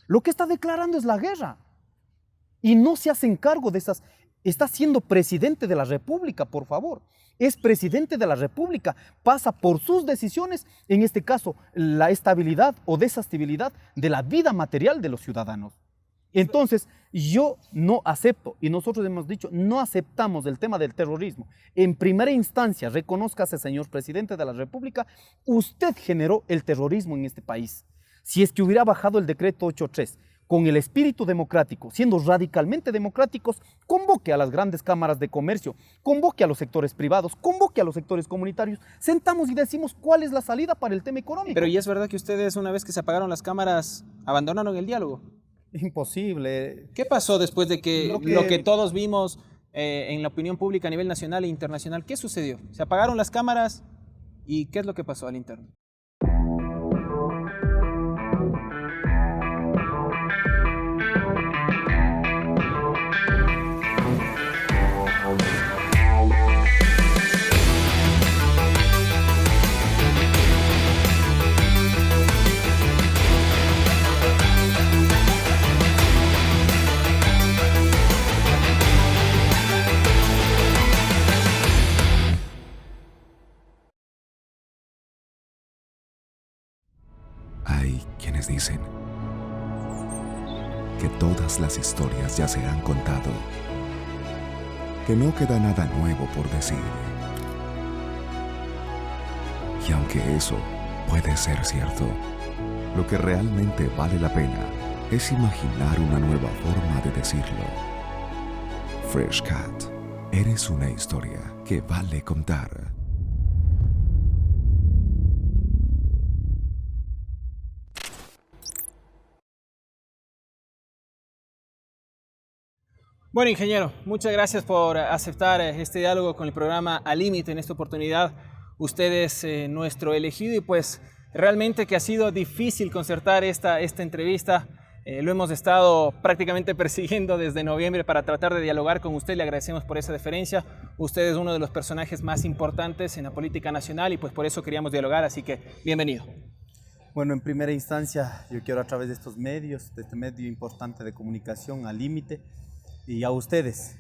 Lo que está declarando es la guerra. Y no se hacen cargo de esas. Está siendo presidente de la República, por favor. Es presidente de la República. Pasa por sus decisiones, en este caso, la estabilidad o desestabilidad de la vida material de los ciudadanos. Entonces, yo no acepto, y nosotros hemos dicho, no aceptamos el tema del terrorismo. En primera instancia, reconózcase, señor presidente de la República, usted generó el terrorismo en este país. Si es que hubiera bajado el decreto 83 con el espíritu democrático, siendo radicalmente democráticos, convoque a las grandes cámaras de comercio, convoque a los sectores privados, convoque a los sectores comunitarios, sentamos y decimos cuál es la salida para el tema económico. Pero ¿y es verdad que ustedes, una vez que se apagaron las cámaras, abandonaron el diálogo? Imposible. ¿Qué pasó después de que lo que todos vimos en la opinión pública a nivel nacional e internacional? ¿Qué sucedió? ¿Se apagaron las cámaras y qué es lo que pasó al interno? Hay quienes dicen que todas las historias ya se han contado, que no queda nada nuevo por decir. Y aunque eso puede ser cierto, lo que realmente vale la pena es imaginar una nueva forma de decirlo. Fresh Cat, eres una historia que vale contar. Bueno, ingeniero, muchas gracias por aceptar este diálogo con el programa Al Límite. En esta oportunidad, usted es nuestro elegido y pues realmente que ha sido difícil concertar esta entrevista. Lo hemos estado prácticamente persiguiendo desde noviembre para tratar de dialogar con usted. Le agradecemos por esa deferencia. Usted es uno de los personajes más importantes en la política nacional y pues por eso queríamos dialogar, así que bienvenido. Bueno, en primera instancia, yo quiero a través de estos medios, de este medio importante de comunicación, Al Límite, y a ustedes,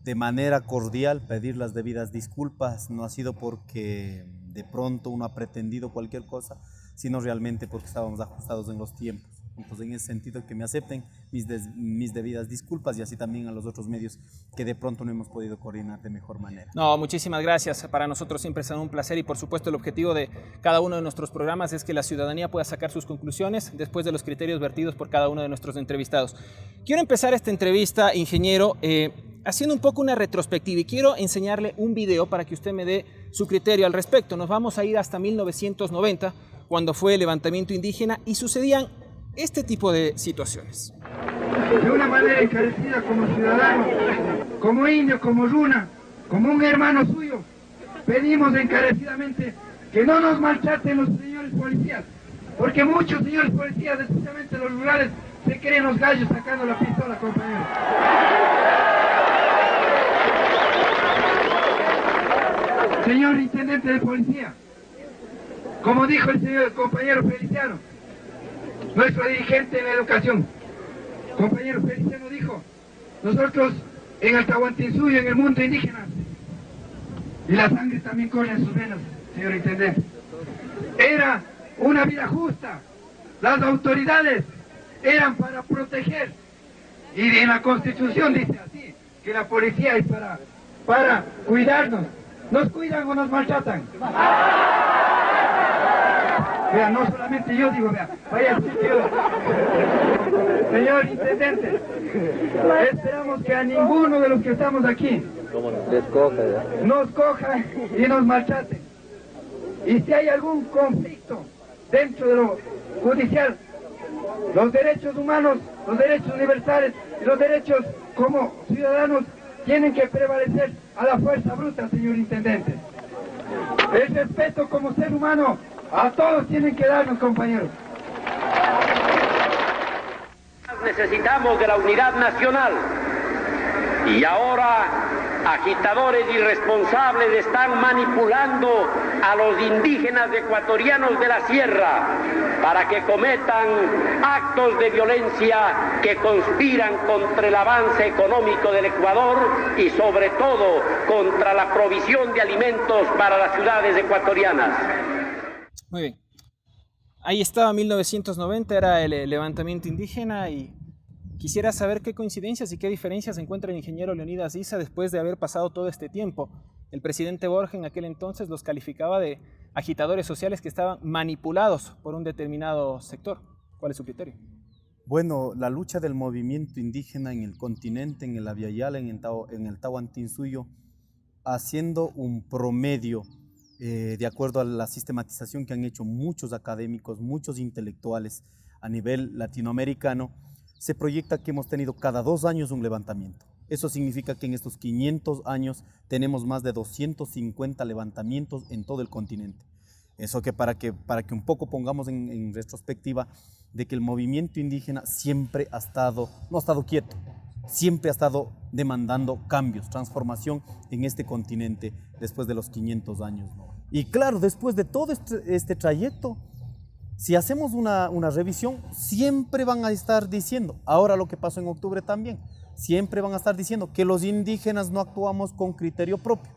de manera cordial, pedir las debidas disculpas. No ha sido porque de pronto uno ha pretendido cualquier cosa, sino realmente porque estábamos ajustados en los tiempos. Entonces, en ese sentido, que me acepten mis debidas disculpas y así también a los otros medios que de pronto no hemos podido coordinar de mejor manera. No, muchísimas gracias. Para nosotros siempre es un placer y por supuesto el objetivo de cada uno de nuestros programas es que la ciudadanía pueda sacar sus conclusiones después de los criterios vertidos por cada uno de nuestros entrevistados. Quiero empezar esta entrevista, ingeniero, haciendo un poco una retrospectiva y quiero enseñarle un video para que usted me dé su criterio al respecto. Nos vamos a ir hasta 1990, cuando fue el levantamiento indígena y sucedían este tipo de situaciones. De una manera encarecida como ciudadano, como indio, como runa, como un hermano suyo, pedimos encarecidamente que no nos maltraten los señores policías, porque muchos señores policías, especialmente los rurales, se creen los gallos sacando la pistola, compañeros. Señor intendente de policía, como dijo el compañero Feliciano, nuestro dirigente en la educación, compañero Feliciano, dijo: nosotros en el Tahuantinsuyo, en el mundo indígena, y la sangre también corre en sus venas, señor intendente, era una vida justa. Las autoridades eran para proteger, y en la Constitución dice así, que la policía es para cuidarnos. ¿Nos cuidan o nos maltratan? Vea, no solamente yo digo, vea, vaya al sitio. Señor intendente, esperamos que a ninguno de los que estamos aquí nos cojan y nos maltraten. Y si hay algún conflicto dentro de lo judicial, los derechos humanos, los derechos universales y los derechos como ciudadanos tienen que prevalecer a la fuerza bruta, señor intendente. El respeto como ser humano a todos tienen que darnos, compañeros. Necesitamos de la unidad nacional y ahora agitadores irresponsables están manipulando a los indígenas ecuatorianos de la sierra para que cometan actos de violencia que conspiran contra el avance económico del Ecuador y sobre todo contra la provisión de alimentos para las ciudades ecuatorianas. Muy bien. Ahí estaba 1990, era el levantamiento indígena, y quisiera saber qué coincidencias y qué diferencias encuentra el ingeniero Leonidas Issa después de haber pasado todo este tiempo. El presidente Borja en aquel entonces los calificaba de agitadores sociales que estaban manipulados por un determinado sector. ¿Cuál es su criterio? Bueno, la lucha del movimiento indígena en el continente, en el Abya Yala, en el Tahuantinsuyo, haciendo un promedio de acuerdo a la sistematización que han hecho muchos académicos, muchos intelectuales a nivel latinoamericano, se proyecta que hemos tenido cada 2 años un levantamiento. Eso significa que en estos 500 años tenemos más de 250 levantamientos en todo el continente. Eso que para que un poco pongamos en retrospectiva de que el movimiento indígena siempre no ha estado quieto, siempre ha estado demandando cambios, transformación en este continente después de los 500 años. Y claro, después de todo este trayecto, si hacemos una revisión, siempre van a estar diciendo, ahora lo que pasó en octubre también, siempre van a estar diciendo que los indígenas no actuamos con criterio propio.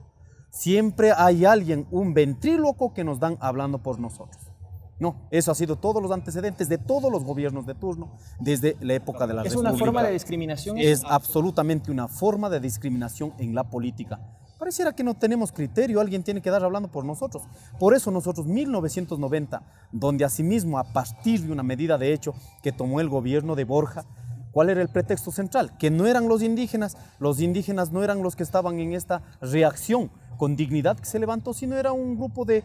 Siempre hay alguien, un ventríloco que nos dan hablando por nosotros. No, eso ha sido todos los antecedentes de todos los gobiernos de turno desde la época de la República. ¿Es una forma de discriminación? Es absolutamente una forma de discriminación en la política. Pareciera que no tenemos criterio, alguien tiene que dar hablando por nosotros. Por eso nosotros, 1990, donde asimismo a partir de una medida de hecho que tomó el gobierno de Borja, ¿cuál era el pretexto central? Que no eran los indígenas no eran los que estaban en esta reacción con dignidad que se levantó, sino era un grupo de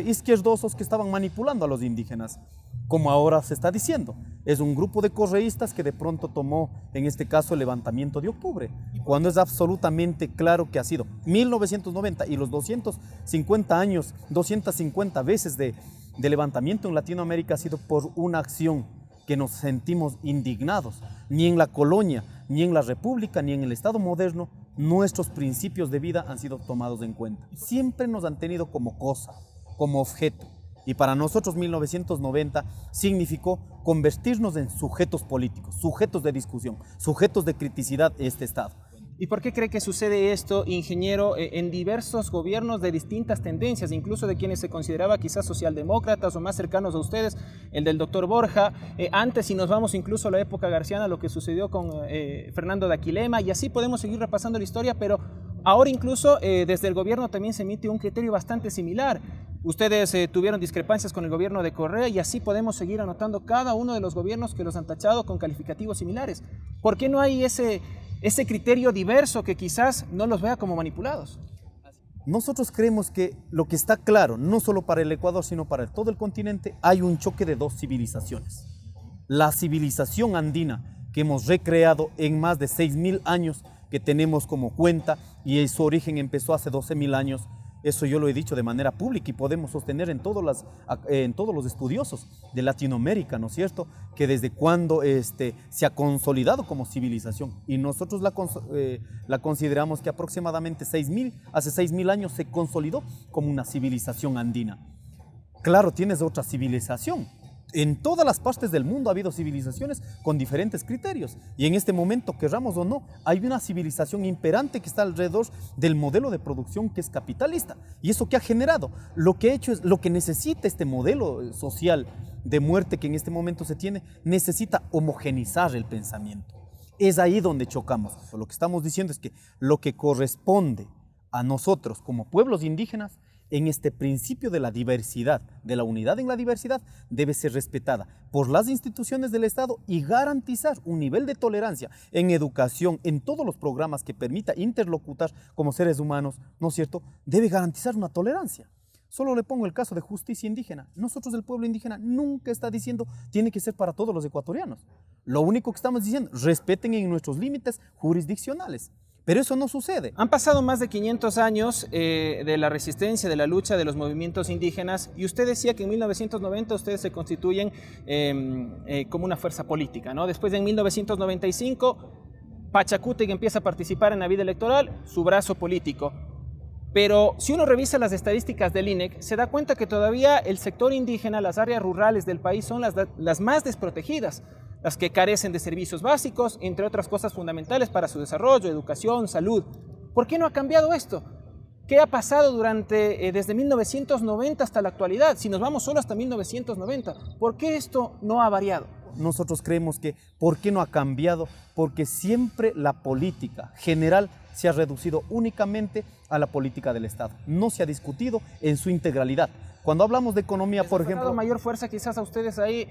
izquierdosos que estaban manipulando a los indígenas, como ahora se está diciendo. Es un grupo de correístas que de pronto tomó, en este caso, el levantamiento de octubre, cuando es absolutamente claro que ha sido 1990 y los 250 veces de levantamiento en Latinoamérica ha sido por una acción que nos sentimos indignados. Ni en la colonia, ni en la república, ni en el Estado moderno, nuestros principios de vida han sido tomados en cuenta. Siempre nos han tenido como cosa, como objeto. Y para nosotros 1990 significó convertirnos en sujetos políticos, sujetos de discusión, sujetos de criticidad de este Estado. ¿Y por qué cree que sucede esto, ingeniero, en diversos gobiernos de distintas tendencias, incluso de quienes se consideraba quizás socialdemócratas o más cercanos a ustedes, el del doctor Borja, antes, si nos vamos incluso a la época garciana, lo que sucedió con Fernando de Aquilema, y así podemos seguir repasando la historia, pero ahora incluso desde el gobierno también se emite un criterio bastante similar. Ustedes tuvieron discrepancias con el gobierno de Correa y así podemos seguir anotando cada uno de los gobiernos que los han tachado con calificativos similares. ¿Por qué no hay ese criterio diverso que quizás no los vea como manipulados? Nosotros creemos que lo que está claro, no solo para el Ecuador, sino para todo el continente, hay un choque de 2 civilizaciones. La civilización andina que hemos recreado en más de 6.000 años que tenemos como cuenta, y su origen empezó hace 12.000 años. Eso yo lo he dicho de manera pública y podemos sostener en todos los estudiosos de Latinoamérica, ¿no es cierto?, que desde cuando se ha consolidado como civilización, y nosotros la consideramos que aproximadamente hace 6.000 años se consolidó como una civilización andina. Claro, tienes otra civilización. En todas las partes del mundo ha habido civilizaciones con diferentes criterios, y en este momento, querramos o no, hay una civilización imperante que está alrededor del modelo de producción que es capitalista. ¿Y eso qué ha generado? Lo que ha hecho es, lo que necesita este modelo social de muerte que en este momento se tiene, necesita homogenizar el pensamiento. Es ahí donde chocamos. Lo que estamos diciendo es que lo que corresponde a nosotros como pueblos indígenas, en este principio de la diversidad, de la unidad en la diversidad, debe ser respetada por las instituciones del Estado y garantizar un nivel de tolerancia en educación, en todos los programas que permita interlocutar como seres humanos, ¿no es cierto? Debe garantizar una tolerancia. Solo le pongo el caso de justicia indígena. Nosotros, el pueblo indígena, nunca está diciendo tiene que ser para todos los ecuatorianos. Lo único que estamos diciendo, respeten en nuestros límites jurisdiccionales. Pero eso no sucede. Han pasado más de 500 años de la resistencia, de la lucha de los movimientos indígenas, y usted decía que en 1990 ustedes se constituyen como una fuerza política, ¿no? Después en 1995 Pachacútec empieza a participar en la vida electoral, su brazo político. Pero si uno revisa las estadísticas del INEC, se da cuenta que todavía el sector indígena, las áreas rurales del país son las más desprotegidas, las que carecen de servicios básicos, entre otras cosas fundamentales para su desarrollo, educación, salud. ¿Por qué no ha cambiado esto? ¿Qué ha pasado desde 1990 hasta la actualidad? Si nos vamos solo hasta 1990, ¿por qué esto no ha variado? Nosotros creemos que, ¿por qué no ha cambiado? Porque siempre la política general se ha reducido únicamente a la política del Estado. No se ha discutido en su integralidad. Cuando hablamos de economía, por ejemplo... ¿Les ha dado mayor fuerza quizás a ustedes ahí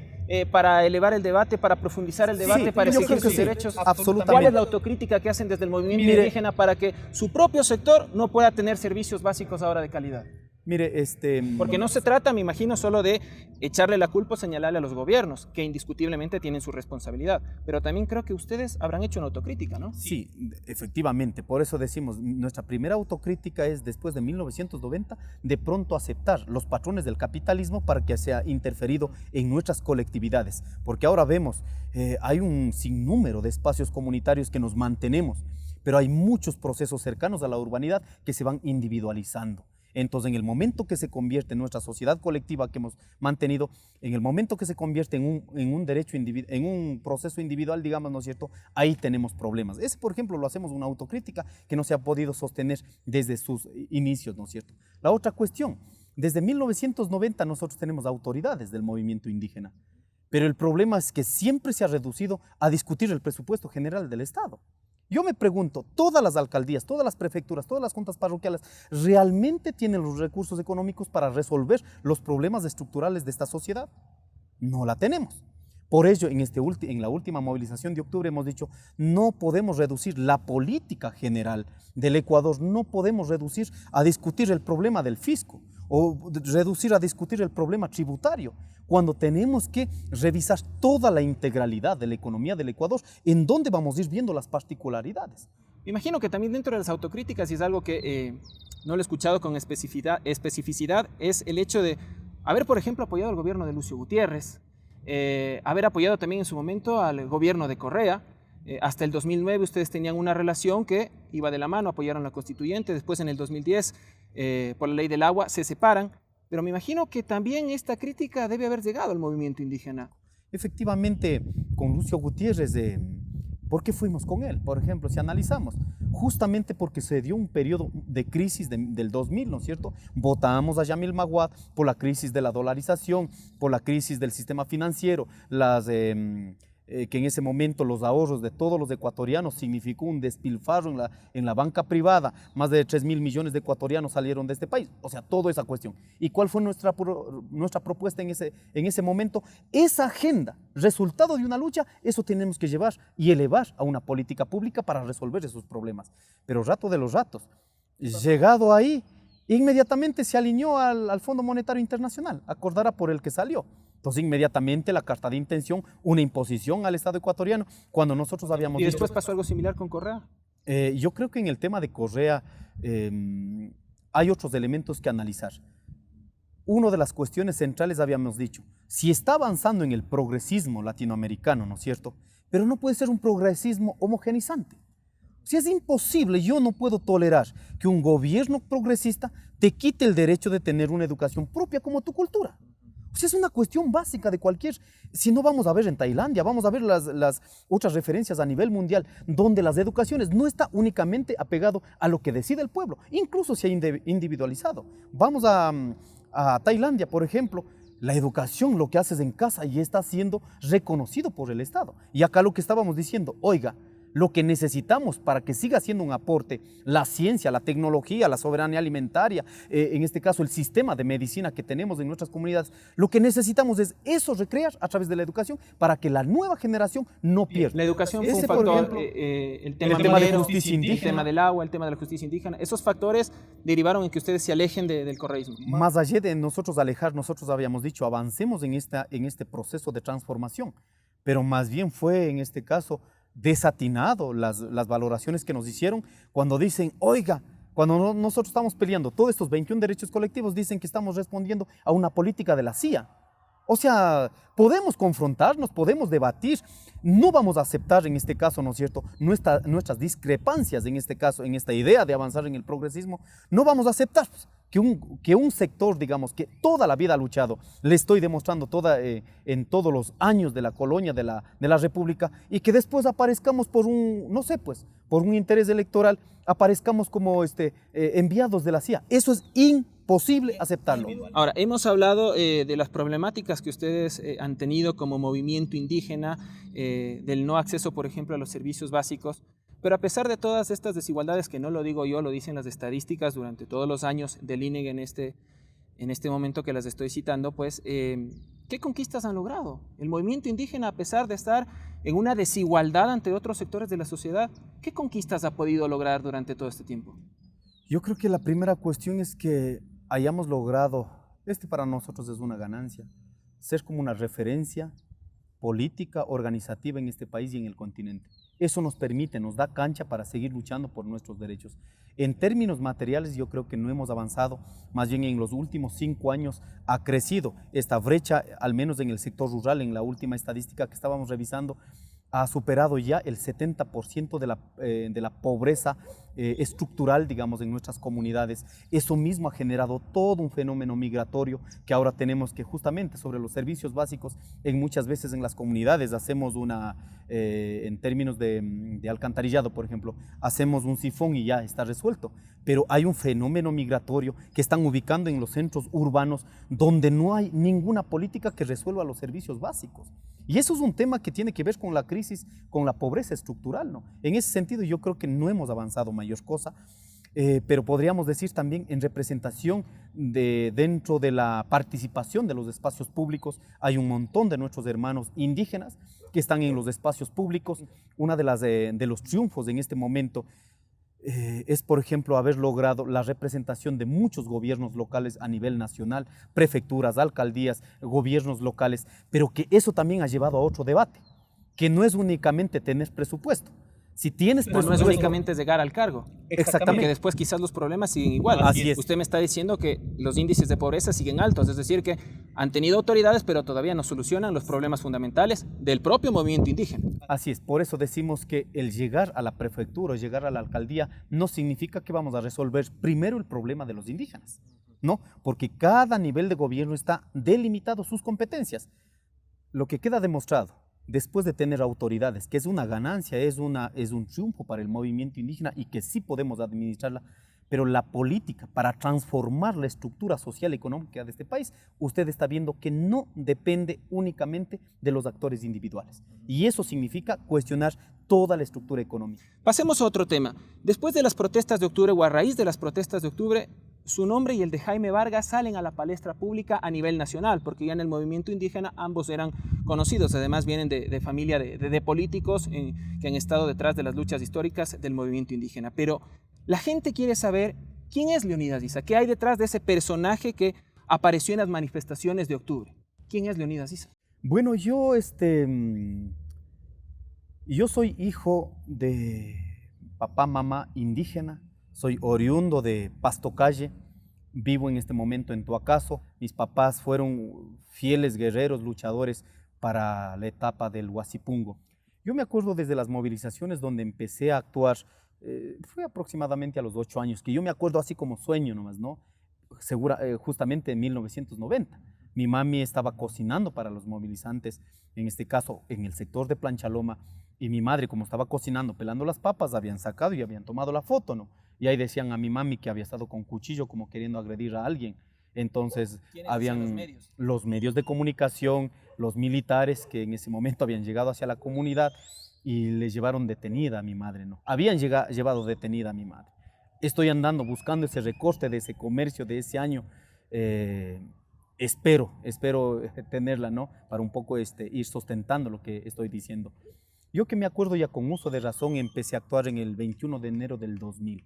para elevar el debate, para profundizar el debate, sí, para exigir sus sí, derechos? absolutamente. ¿Cuál es la autocrítica que hacen desde el movimiento indígena para que su propio sector no pueda tener servicios básicos ahora de calidad? Mire, Porque no se trata, me imagino, solo de echarle la culpa o señalarle a los gobiernos, que indiscutiblemente tienen su responsabilidad, pero también creo que ustedes habrán hecho una autocrítica, ¿no? Sí, efectivamente, por eso decimos, nuestra primera autocrítica es después de 1990, de pronto aceptar los patrones del capitalismo para que sea interferido en nuestras colectividades, porque ahora vemos, hay un sinnúmero de espacios comunitarios que nos mantenemos, pero hay muchos procesos cercanos a la urbanidad que se van individualizando. Entonces, en el momento que se convierte en nuestra sociedad colectiva que hemos mantenido, en el momento que se convierte en un derecho en un proceso individual, digamos, ¿no es cierto? Ahí tenemos problemas. Ese, por ejemplo, lo hacemos una autocrítica que no se ha podido sostener desde sus inicios, ¿no es cierto? La otra cuestión, desde 1990 nosotros tenemos autoridades del movimiento indígena, pero el problema es que siempre se ha reducido a discutir el presupuesto general del Estado. Yo me pregunto, ¿todas las alcaldías, todas las prefecturas, todas las juntas parroquiales realmente tienen los recursos económicos para resolver los problemas estructurales de esta sociedad? No la tenemos. Por ello, en la última movilización de octubre hemos dicho, no podemos reducir la política general del Ecuador, no podemos reducir a discutir el problema del fisco o reducir a discutir el problema tributario, cuando tenemos que revisar toda la integralidad de la economía del Ecuador, en donde vamos a ir viendo las particularidades. Me imagino que también dentro de las autocríticas, y es algo que no lo he escuchado con especificidad, es el hecho de haber, por ejemplo, apoyado al gobierno de Lucio Gutiérrez, haber apoyado también en su momento al gobierno de Correa. Hasta el 2009 ustedes tenían una relación que iba de la mano, apoyaron la constituyente, después en el 2010, por la ley del agua, se separan. Pero me imagino que también esta crítica debe haber llegado al movimiento indígena. Efectivamente, con Lucio Gutiérrez, ¿por qué fuimos con él? Por ejemplo, si analizamos, justamente porque se dio un periodo de crisis del 2000, ¿no es cierto? Votamos a Yamil Maguad por la crisis de la dolarización, por la crisis del sistema financiero, que en ese momento los ahorros de todos los ecuatorianos significó un despilfarro en la banca privada, más de 3.000 millones de ecuatorianos salieron de este país, o sea, toda esa cuestión. ¿Y cuál fue nuestra propuesta en ese momento? Esa agenda, resultado de una lucha, eso tenemos que llevar y elevar a una política pública para resolver esos problemas. Pero rato de los ratos, llegado ahí, inmediatamente se alineó al Fondo Monetario Internacional, acordará por el que salió. Entonces, inmediatamente la carta de intención, una imposición al Estado ecuatoriano, cuando nosotros habíamos... ¿Y después pasó algo similar con Correa? Yo creo que en el tema de Correa hay otros elementos que analizar. Una de las cuestiones centrales habíamos dicho, si está avanzando en el progresismo latinoamericano, ¿no es cierto? Pero no puede ser un progresismo homogenizante. Si es imposible, yo no puedo tolerar que un gobierno progresista te quite el derecho de tener una educación propia como tu cultura. O sea, es una cuestión básica de cualquier... Si no vamos a ver en Tailandia, vamos a ver las otras referencias a nivel mundial, donde las educaciones no está únicamente apegado a lo que decide el pueblo, incluso se ha individualizado. Vamos a Tailandia, por ejemplo, la educación lo que haces en casa y está siendo reconocido por el Estado. Y acá lo que estábamos diciendo, oiga, lo que necesitamos para que siga siendo un aporte, la ciencia, la tecnología, la soberanía alimentaria, en este caso el sistema de medicina que tenemos en nuestras comunidades, lo que necesitamos es eso recrear a través de la educación para que la nueva generación no pierda. La educación fue un factor, por ejemplo, el tema de justicia indígena, el tema del agua, el tema de la justicia indígena, esos factores derivaron en que ustedes se alejen del correísmo. Más allá de nosotros alejar, nosotros habíamos dicho, avancemos en este proceso de transformación, pero más bien fue en este caso desatinado las valoraciones que nos hicieron cuando dicen, oiga, cuando nosotros estamos peleando todos estos 21 derechos colectivos, dicen que estamos respondiendo a una política de la CIA. O sea, podemos confrontarnos, podemos debatir, no vamos a aceptar en este caso, ¿no es cierto?, nuestras discrepancias en este caso, en esta idea de avanzar en el progresismo, no vamos a aceptar que un sector, digamos, que toda la vida ha luchado, le estoy demostrando en todos los años de la colonia, de la República, y que después aparezcamos por un, no sé, pues, por un interés electoral, aparezcamos como enviados de la CIA. Eso es imposible aceptarlo. Ahora, hemos hablado de las problemáticas que ustedes han tenido como movimiento indígena, del no acceso, por ejemplo, a los servicios básicos, pero a pesar de todas estas desigualdades, que no lo digo yo, lo dicen las estadísticas durante todos los años del INEG en este momento que las estoy citando, pues, ¿qué conquistas han logrado? El movimiento indígena, a pesar de estar en una desigualdad ante otros sectores de la sociedad, ¿qué conquistas ha podido lograr durante todo este tiempo? Yo creo que la primera cuestión es que hayamos logrado, para nosotros es una ganancia, ser como una referencia política, organizativa en este país y en el continente. Eso nos permite, nos da cancha para seguir luchando por nuestros derechos. En términos materiales yo creo que no hemos avanzado, más bien en los últimos 5 años ha crecido esta brecha, al menos en el sector rural, en la última estadística que estábamos revisando, ha superado ya el 70% de la pobreza estructural, digamos, en nuestras comunidades. Eso mismo ha generado todo un fenómeno migratorio que ahora tenemos que justamente sobre los servicios básicos, muchas veces en las comunidades hacemos en términos de alcantarillado, por ejemplo, hacemos un sifón y ya está resuelto. Pero hay un fenómeno migratorio que están ubicando en los centros urbanos donde no hay ninguna política que resuelva los servicios básicos. Y eso es un tema que tiene que ver con la crisis, con la pobreza estructural, ¿no? En ese sentido yo creo que no hemos avanzado mayor cosa, pero podríamos decir también en representación dentro de la participación de los espacios públicos, hay un montón de nuestros hermanos indígenas que están en los espacios públicos. Una de los triunfos en este momento es, por ejemplo, haber logrado la representación de muchos gobiernos locales a nivel nacional, prefecturas, alcaldías, gobiernos locales, pero que eso también ha llevado a otro debate, que no es únicamente tener presupuesto. Si tienes presupuesto, no es únicamente llegar al cargo. Exactamente. Porque después quizás los problemas siguen igual. Así es. Usted me está diciendo que los índices de pobreza siguen altos, es decir, que han tenido autoridades, pero todavía no solucionan los problemas fundamentales del propio movimiento indígena. Así es, por eso decimos que el llegar a la prefectura o llegar a la alcaldía no significa que vamos a resolver primero el problema de los indígenas, ¿no? Porque cada nivel de gobierno está delimitado sus competencias. Lo que queda demostrado después de tener autoridades, que es una ganancia, es un triunfo para el movimiento indígena y que sí podemos administrarla, pero la política para transformar la estructura social y económica de este país, usted está viendo que no depende únicamente de los actores individuales. Y eso significa cuestionar toda la estructura económica. Pasemos a otro tema. Después de las protestas de octubre o a raíz de las protestas de octubre, su nombre y el de Jaime Vargas salen a la palestra pública a nivel nacional, porque ya en el movimiento indígena ambos eran conocidos, además vienen de familia de políticos que han estado detrás de las luchas históricas del movimiento indígena. Pero la gente quiere saber quién es Leonidas Issa, qué hay detrás de ese personaje que apareció en las manifestaciones de octubre. ¿Quién es Leonidas Issa? Bueno, yo soy hijo de papá, mamá indígena. Soy oriundo de Pastocalle, vivo en este momento en Tuacazo. Mis papás fueron fieles guerreros, luchadores para la etapa del Huasipungo. Yo me acuerdo desde las movilizaciones donde empecé a actuar, fue aproximadamente a los 8 años, que yo me acuerdo así como sueño nomás, ¿no? Justamente en 1990. Mi mami estaba cocinando para los movilizantes, en este caso en el sector de Planchaloma, y mi madre, como estaba cocinando, pelando las papas, habían sacado y habían tomado la foto, ¿no? Y ahí decían a mi mami que había estado con cuchillo como queriendo agredir a alguien. Entonces habían los medios de comunicación, los militares que en ese momento habían llegado hacia la comunidad y le llevaron detenida a mi madre, ¿no? Habían llevado detenida a mi madre. Estoy andando buscando ese recorte de ese comercio de ese año. Espero tenerla, ¿no? Para un poco ir sustentando lo que estoy diciendo. Yo que me acuerdo ya con uso de razón empecé a actuar en el 21 de enero del 2000,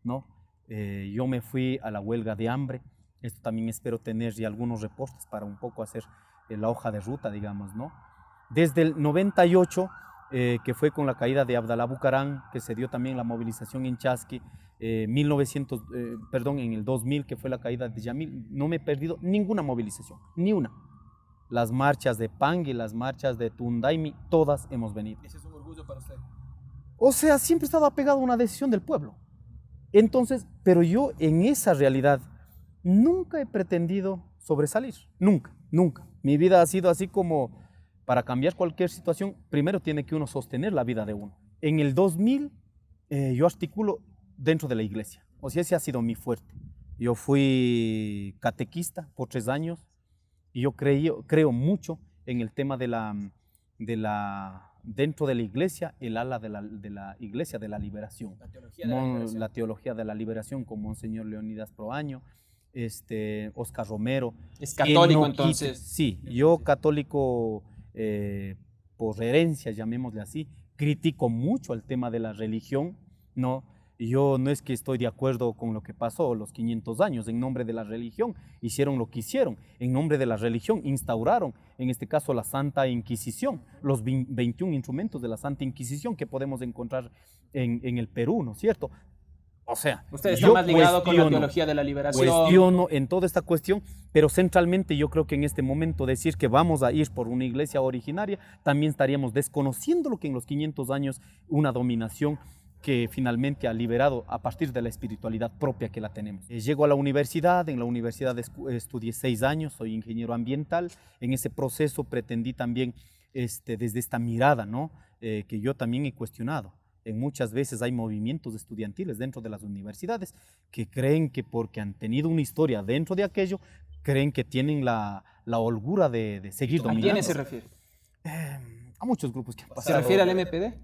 ¿no? Yo me fui a la huelga de hambre. Esto también espero tener ya algunos reportes para un poco hacer la hoja de ruta, digamos, ¿no? Desde el 98, que fue con la caída de Abdalá Bucarán, que se dio también la movilización en Chasqui, en el 2000, que fue la caída de Yamil, no me he perdido ninguna movilización, ni una. las marchas de Pangue, las marchas de Tundaimi, todas hemos venido. Ese es un orgullo para usted. O sea, siempre he estado apegado a una decisión del pueblo. Entonces, pero yo en esa realidad nunca he pretendido sobresalir, nunca, nunca. Mi vida ha sido así como, para cambiar cualquier situación, primero tiene que uno sostener la vida de uno. En el 2000 yo articulo dentro de la iglesia, o sea, ese ha sido mi fuerte. Yo fui catequista por 3 años y yo creo mucho en el tema dentro de la iglesia, el ala de la iglesia de la liberación. La teología de la liberación. La teología de la liberación con Monseñor Leonidas Proaño, Oscar Romero. ¿Es católico no entonces? Sí, yo católico por herencia, llamémosle así, critico mucho el tema de la religión, ¿no? Yo no es que estoy de acuerdo con lo que pasó los 500 años, en nombre de la religión hicieron lo que hicieron, en nombre de la religión instauraron, en este caso la Santa Inquisición, los 21 instrumentos de la Santa Inquisición que podemos encontrar en el Perú, ¿no es cierto? O sea, usted está yo más ligado con la cuestiono- teología de la liberación. Cuestiono en toda esta cuestión, pero centralmente yo creo que en este momento decir que vamos a ir por una iglesia originaria, también estaríamos desconociendo lo que en los 500 años una dominación que finalmente ha liberado a partir de la espiritualidad propia que la tenemos. Llego a la universidad, en la universidad estudié 6 años, soy ingeniero ambiental, en ese proceso pretendí también desde esta mirada, ¿no? Que yo también he cuestionado. Muchas veces hay movimientos estudiantiles dentro de las universidades que creen que porque han tenido una historia dentro de aquello, creen que tienen la holgura de seguir ¿A dominando. quiénes se refiere? A muchos grupos que han pasado. ¿Se refiere al MPD?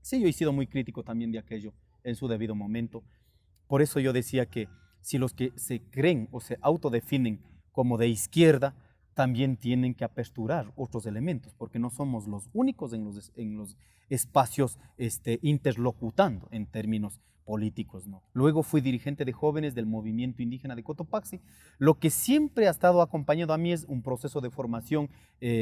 Sí, yo he sido muy crítico también de aquello en su debido momento. Por eso yo decía que si los que se creen o se autodefinen como de izquierda, también tienen que aperturar otros elementos, porque no somos los únicos en los espacios interlocutando en términos políticos, ¿no? Luego fui dirigente de jóvenes del movimiento indígena de Cotopaxi. Lo que siempre ha estado acompañado a mí es un proceso de formación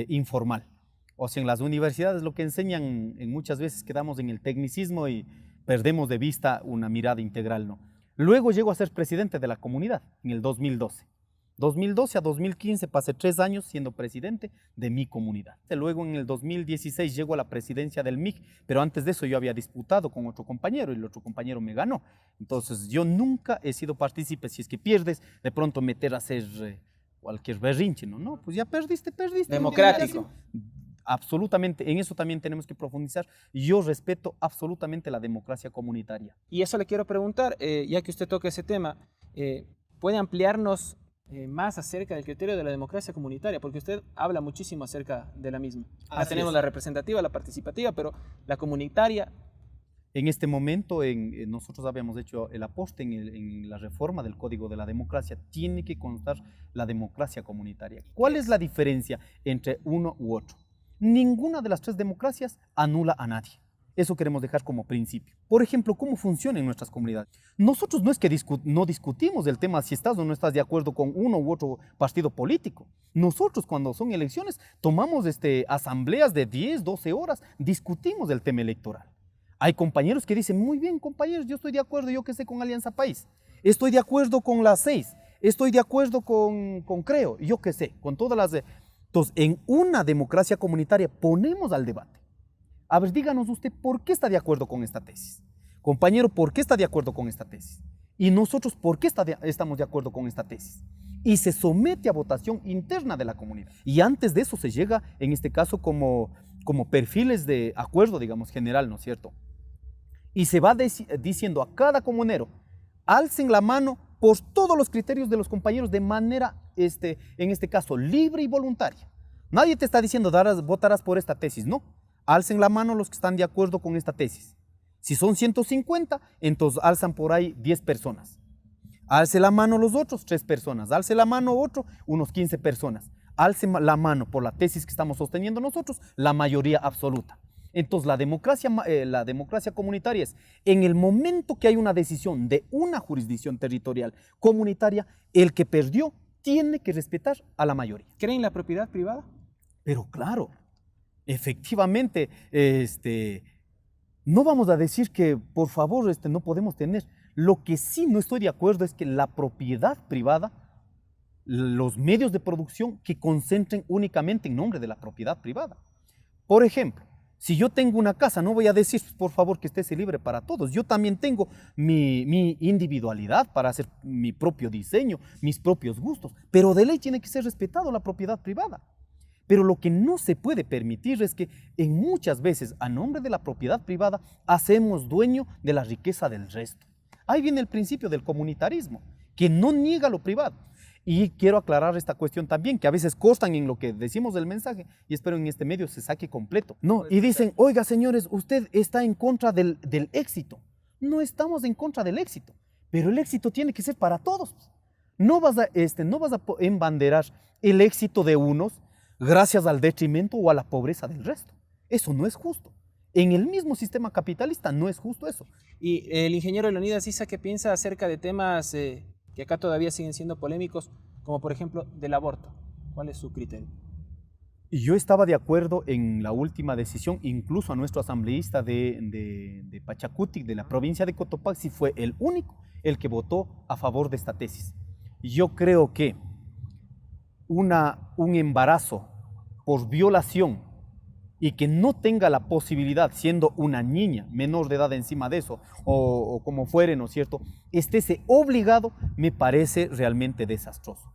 informal. O sea, en las universidades lo que enseñan muchas veces quedamos en el tecnicismo y perdemos de vista una mirada integral, ¿no? Luego llego a ser presidente de la comunidad en el 2012. 2012 a 2015 pasé 3 años siendo presidente de mi comunidad. Luego en el 2016 llego a la presidencia del MIG, pero antes de eso yo había disputado con otro compañero y el otro compañero me ganó. Entonces yo nunca he sido partícipe, si es que pierdes, de pronto meter a hacer cualquier berrinche, ¿no? No, pues ya perdiste. Democrático. Absolutamente, en eso también tenemos que profundizar. Yo respeto absolutamente la democracia comunitaria. Y eso le quiero preguntar, ya que usted toca ese tema, ¿puede ampliarnos más acerca del criterio de la democracia comunitaria? Porque usted habla muchísimo acerca de la misma. Ahora tenemos la representativa, la participativa, pero la comunitaria. En este momento, nosotros habíamos hecho el aporte en la reforma del Código de la Democracia. Tiene que constar la democracia comunitaria. ¿Cuál es la diferencia entre uno u otro? Ninguna de las 3 democracias anula a nadie. Eso queremos dejar como principio. Por ejemplo, ¿cómo funciona en nuestras comunidades? Nosotros no es que no discutimos el tema si estás o no estás de acuerdo con uno u otro partido político. Nosotros cuando son elecciones tomamos asambleas de 10, 12 horas, discutimos el tema electoral. Hay compañeros que dicen, muy bien compañeros, yo estoy de acuerdo, yo que sé, con Alianza País. Estoy de acuerdo con las 6. Estoy de acuerdo con Creo, yo que sé, con todas las... Entonces, en una democracia comunitaria ponemos al debate. A ver, díganos usted, ¿por qué está de acuerdo con esta tesis? Compañero, ¿por qué está de acuerdo con esta tesis? Y nosotros, ¿por qué estamos de acuerdo con esta tesis? Y se somete a votación interna de la comunidad. Y antes de eso se llega, en este caso, como perfiles de acuerdo, digamos, general, ¿no es cierto? Y se va diciendo a cada comunero, alcen la mano por todos los criterios de los compañeros de manera, en este caso, libre y voluntaria. Nadie te está diciendo, votarás por esta tesis, no. Alcen la mano los que están de acuerdo con esta tesis. Si son 150, entonces alzan por ahí 10 personas. Alce la mano los otros, 3 personas. Alce la mano otro, unos 15 personas. Alce la mano por la tesis que estamos sosteniendo nosotros, la mayoría absoluta. Entonces la democracia comunitaria es, en el momento que hay una decisión de una jurisdicción territorial comunitaria, el que perdió tiene que respetar a la mayoría. ¿Creen la propiedad privada? Pero claro, efectivamente, no vamos a decir que por favor no podemos tener. Lo que sí no estoy de acuerdo es que la propiedad privada los medios de producción que concentren únicamente en nombre de la propiedad privada. Por ejemplo, si yo tengo una casa, no voy a decir, por favor, que esté libre para todos. Yo también tengo mi individualidad para hacer mi propio diseño, mis propios gustos, pero de ley tiene que ser respetado la propiedad privada. Pero lo que no se puede permitir es que en muchas veces, a nombre de la propiedad privada, hacemos dueño de la riqueza del resto. Ahí viene el principio del comunitarismo, que no niega lo privado. Y quiero aclarar esta cuestión también, que a veces constan en lo que decimos del mensaje, y espero en este medio se saque completo. No, y dicen, oiga señores, usted está en contra del éxito. No estamos en contra del éxito, pero el éxito tiene que ser para todos. No vas a embanderar el éxito de unos gracias al detrimento o a la pobreza del resto. Eso no es justo. En el mismo sistema capitalista no es justo eso. Y el ingeniero Leonidas Issa, ¿qué piensa acerca de temas que acá todavía siguen siendo polémicos, como por ejemplo del aborto? ¿Cuál es su criterio? Yo estaba de acuerdo en la última decisión, incluso a nuestro asambleísta de Pachacutic, de la provincia de Cotopaxi, fue el único el que votó a favor de esta tesis. Yo creo que un embarazo por violación y que no tenga la posibilidad, siendo una niña menor de edad encima de eso, o como fuere, ¿no es cierto?, estése obligado, me parece realmente desastroso.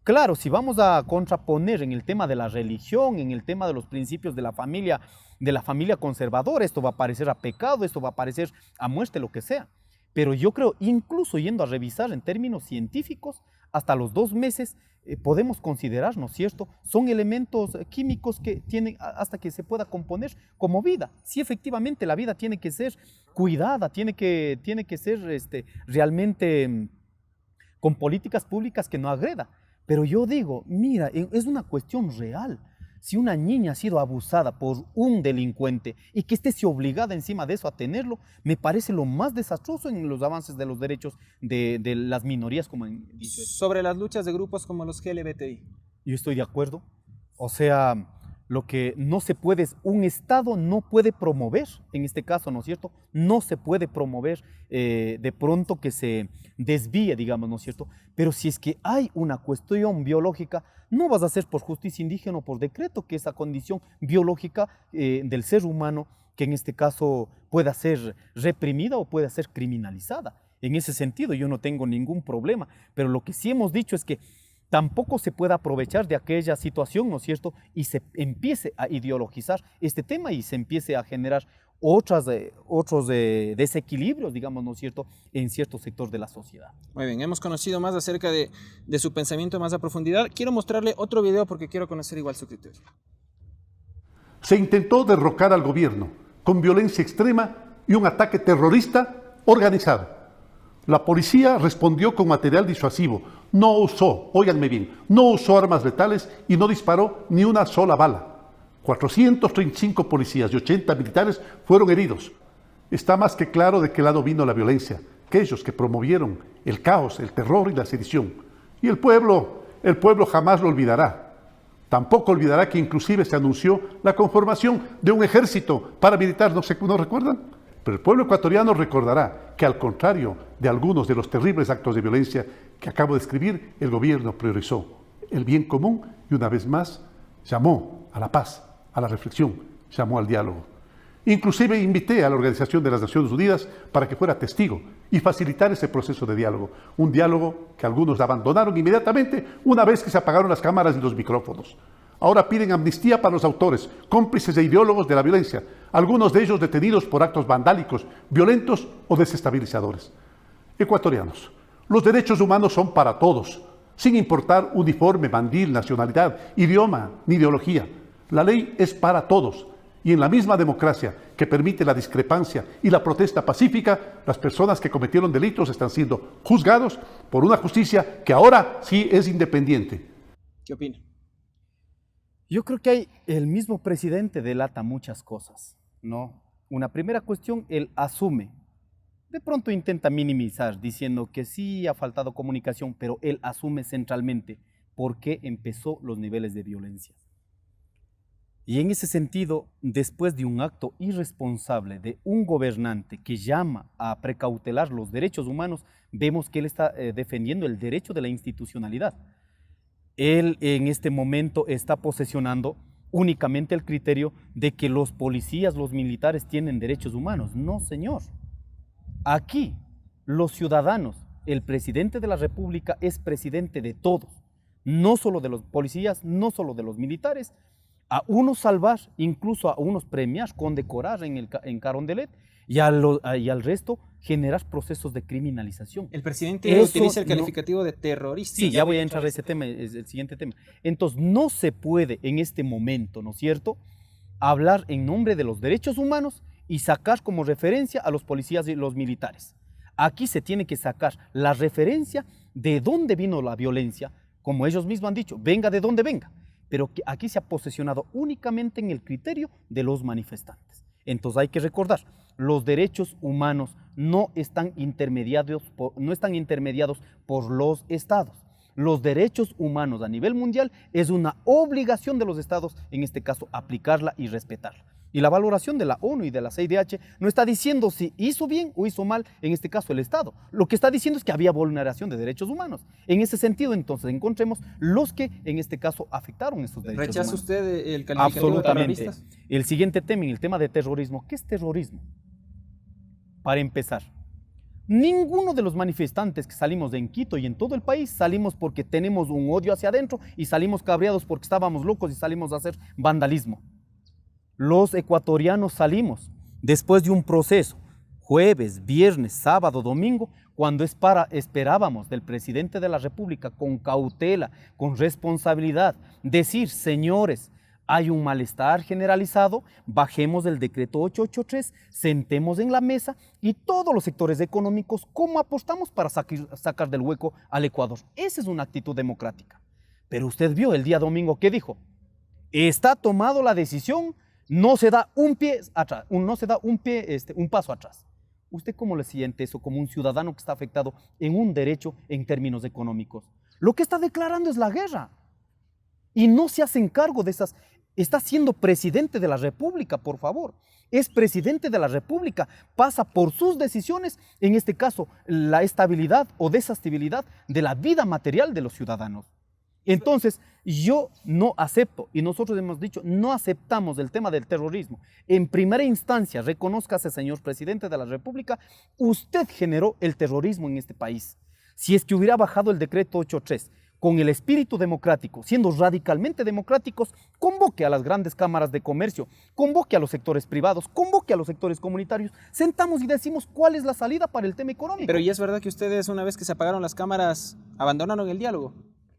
Claro, si vamos a contraponer en el tema de la religión, en el tema de los principios de la familia conservadora, esto va a parecer a pecado, esto va a parecer a muerte, lo que sea. Pero yo creo, incluso yendo a revisar en términos científicos, hasta los 2 meses podemos considerar, ¿no es cierto?, son elementos químicos que tienen hasta que se pueda componer como vida. Sí, efectivamente, la vida tiene que ser cuidada, tiene que ser realmente con políticas públicas que no agreda. Pero yo digo, mira, es una cuestión real. Si una niña ha sido abusada por un delincuente y que esté obligada encima de eso a tenerlo, me parece lo más desastroso en los avances de los derechos de las minorías, como han dicho. Sobre las luchas de grupos como los LGBTI. Yo estoy de acuerdo. O sea, lo que no se puede es, un Estado no puede promover, en este caso, ¿no es cierto? No se puede promover de pronto que se desvíe, digamos, ¿no es cierto? Pero si es que hay una cuestión biológica, no vas a hacer por justicia indígena o por decreto que esa condición biológica del ser humano, que en este caso pueda ser reprimida o pueda ser criminalizada. En ese sentido yo no tengo ningún problema, pero lo que sí hemos dicho es que tampoco se puede aprovechar de aquella situación, ¿no es cierto?, y se empiece a ideologizar este tema y se empiece a generar otros desequilibrios, digamos, ¿no es cierto?, en cierto sector de la sociedad. Muy bien, hemos conocido más acerca de su pensamiento más a profundidad. Quiero mostrarle otro video porque quiero conocer igual su criterio. Se intentó derrocar al gobierno con violencia extrema y un ataque terrorista organizado. La policía respondió con material disuasivo, no usó, óiganme bien, no usó armas letales y no disparó ni una sola bala. 435 policías y 80 militares fueron heridos. Está más que claro de qué lado vino la violencia, aquellos que promovieron el caos, el terror y la sedición. Y el pueblo jamás lo olvidará. Tampoco olvidará que inclusive se anunció la conformación de un ejército paramilitar, ¿no recuerdan? Pero el pueblo ecuatoriano recordará que, al contrario de algunos de los terribles actos de violencia que acabo de describir, el gobierno priorizó el bien común y, una vez más, llamó a la paz, a la reflexión, llamó al diálogo. Inclusive invité a la Organización de las Naciones Unidas para que fuera testigo y facilitar ese proceso de diálogo. Un diálogo que algunos abandonaron inmediatamente una vez que se apagaron las cámaras y los micrófonos. Ahora piden amnistía para los autores, cómplices e ideólogos de la violencia, algunos de ellos detenidos por actos vandálicos, violentos o desestabilizadores. Ecuatorianos, los derechos humanos son para todos, sin importar uniforme, mandil, nacionalidad, idioma ni ideología. La ley es para todos. Y en la misma democracia que permite la discrepancia y la protesta pacífica, las personas que cometieron delitos están siendo juzgados por una justicia que ahora sí es independiente. ¿Qué opina? Yo creo que el mismo presidente delata muchas cosas, ¿no? Una primera cuestión, él asume. De pronto intenta minimizar diciendo que sí ha faltado comunicación, pero él asume centralmente por qué empezó los niveles de violencia. Y en ese sentido, después de un acto irresponsable de un gobernante que llama a precautelar los derechos humanos, vemos que él está defendiendo el derecho de la institucionalidad. Él en este momento está posesionando únicamente el criterio de que los policías, los militares tienen derechos humanos. No, señor. Aquí, los ciudadanos, el presidente de la República es presidente de todos, no solo de los policías, no solo de los militares. A unos salvar, incluso a unos premiar, condecorar en Carondelet, y al resto generar procesos de criminalización. El presidente Eso utiliza el calificativo de terrorista. Sí, ya voy a entrar a ese tema, es el siguiente tema. Entonces, no se puede en este momento, ¿no es cierto?, hablar en nombre de los derechos humanos y sacar como referencia a los policías y los militares. Aquí se tiene que sacar la referencia de dónde vino la violencia, como ellos mismos han dicho, venga de donde venga, pero que aquí se ha posesionado únicamente en el criterio de los manifestantes. Entonces hay que recordar, los derechos humanos no están intermediados por los estados. Los derechos humanos a nivel mundial es una obligación de los estados, en este caso, aplicarla y respetarla. Y la valoración de la ONU y de la CIDH no está diciendo si hizo bien o hizo mal, en este caso, el Estado. Lo que está diciendo es que había vulneración de derechos humanos. En ese sentido, entonces, encontremos los que, en este caso, afectaron esos derechos humanos. ¿Rechaza usted el calificativo de terroristas? El siguiente tema, en el tema de terrorismo. ¿Qué es terrorismo? Para empezar, ninguno de los manifestantes que salimos en Quito y en todo el país salimos porque tenemos un odio hacia adentro y salimos cabreados porque estábamos locos y salimos a hacer vandalismo. Los ecuatorianos salimos después de un proceso, jueves, viernes, sábado, domingo, cuando esperábamos del presidente de la República con cautela, con responsabilidad, decir, señores, hay un malestar generalizado, bajemos del decreto 883, sentemos en la mesa y todos los sectores económicos, ¿cómo apostamos para sacar del hueco al Ecuador? Esa es una actitud democrática. Pero usted vio el día domingo, ¿qué dijo? Está tomado la decisión, no se da un pie atrás, un paso atrás. ¿Usted cómo le siente eso como un ciudadano que está afectado en un derecho en términos económicos? Lo que está declarando es la guerra. Y no se hacen cargo de esas. Está siendo presidente de la República, por favor. Es presidente de la República. Pasa por sus decisiones, en este caso, la estabilidad o desestabilidad de la vida material de los ciudadanos. Entonces, yo no acepto, y nosotros hemos dicho, no aceptamos el tema del terrorismo. En primera instancia, reconózcase, señor presidente de la República, usted generó el terrorismo en este país. Si es que hubiera bajado el decreto 8.3 con el espíritu democrático, siendo radicalmente democráticos, convoque a las grandes cámaras de comercio, convoque a los sectores privados, convoque a los sectores comunitarios, sentamos y decimos cuál es la salida para el tema económico. Pero ¿y es verdad que ustedes, una vez que se apagaron las cámaras, abandonaron el diálogo?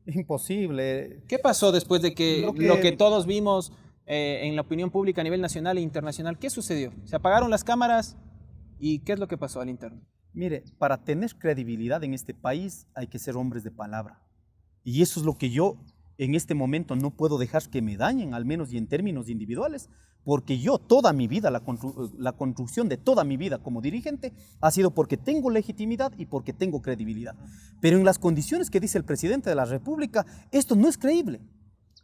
Imposible. ¿Qué pasó después de que lo que todos vimos en la opinión pública a nivel nacional e internacional? ¿Qué sucedió? Se apagaron las cámaras y ¿qué es lo que pasó al interno? Mire, para tener credibilidad en este país hay que ser hombres de palabra. Y eso es lo que yo en este momento no puedo dejar que me dañen, al menos y en términos individuales, porque yo toda mi vida, la construcción de toda mi vida como dirigente ha sido porque tengo legitimidad y porque tengo credibilidad. Pero en las condiciones que dice el presidente de la República, esto no es creíble.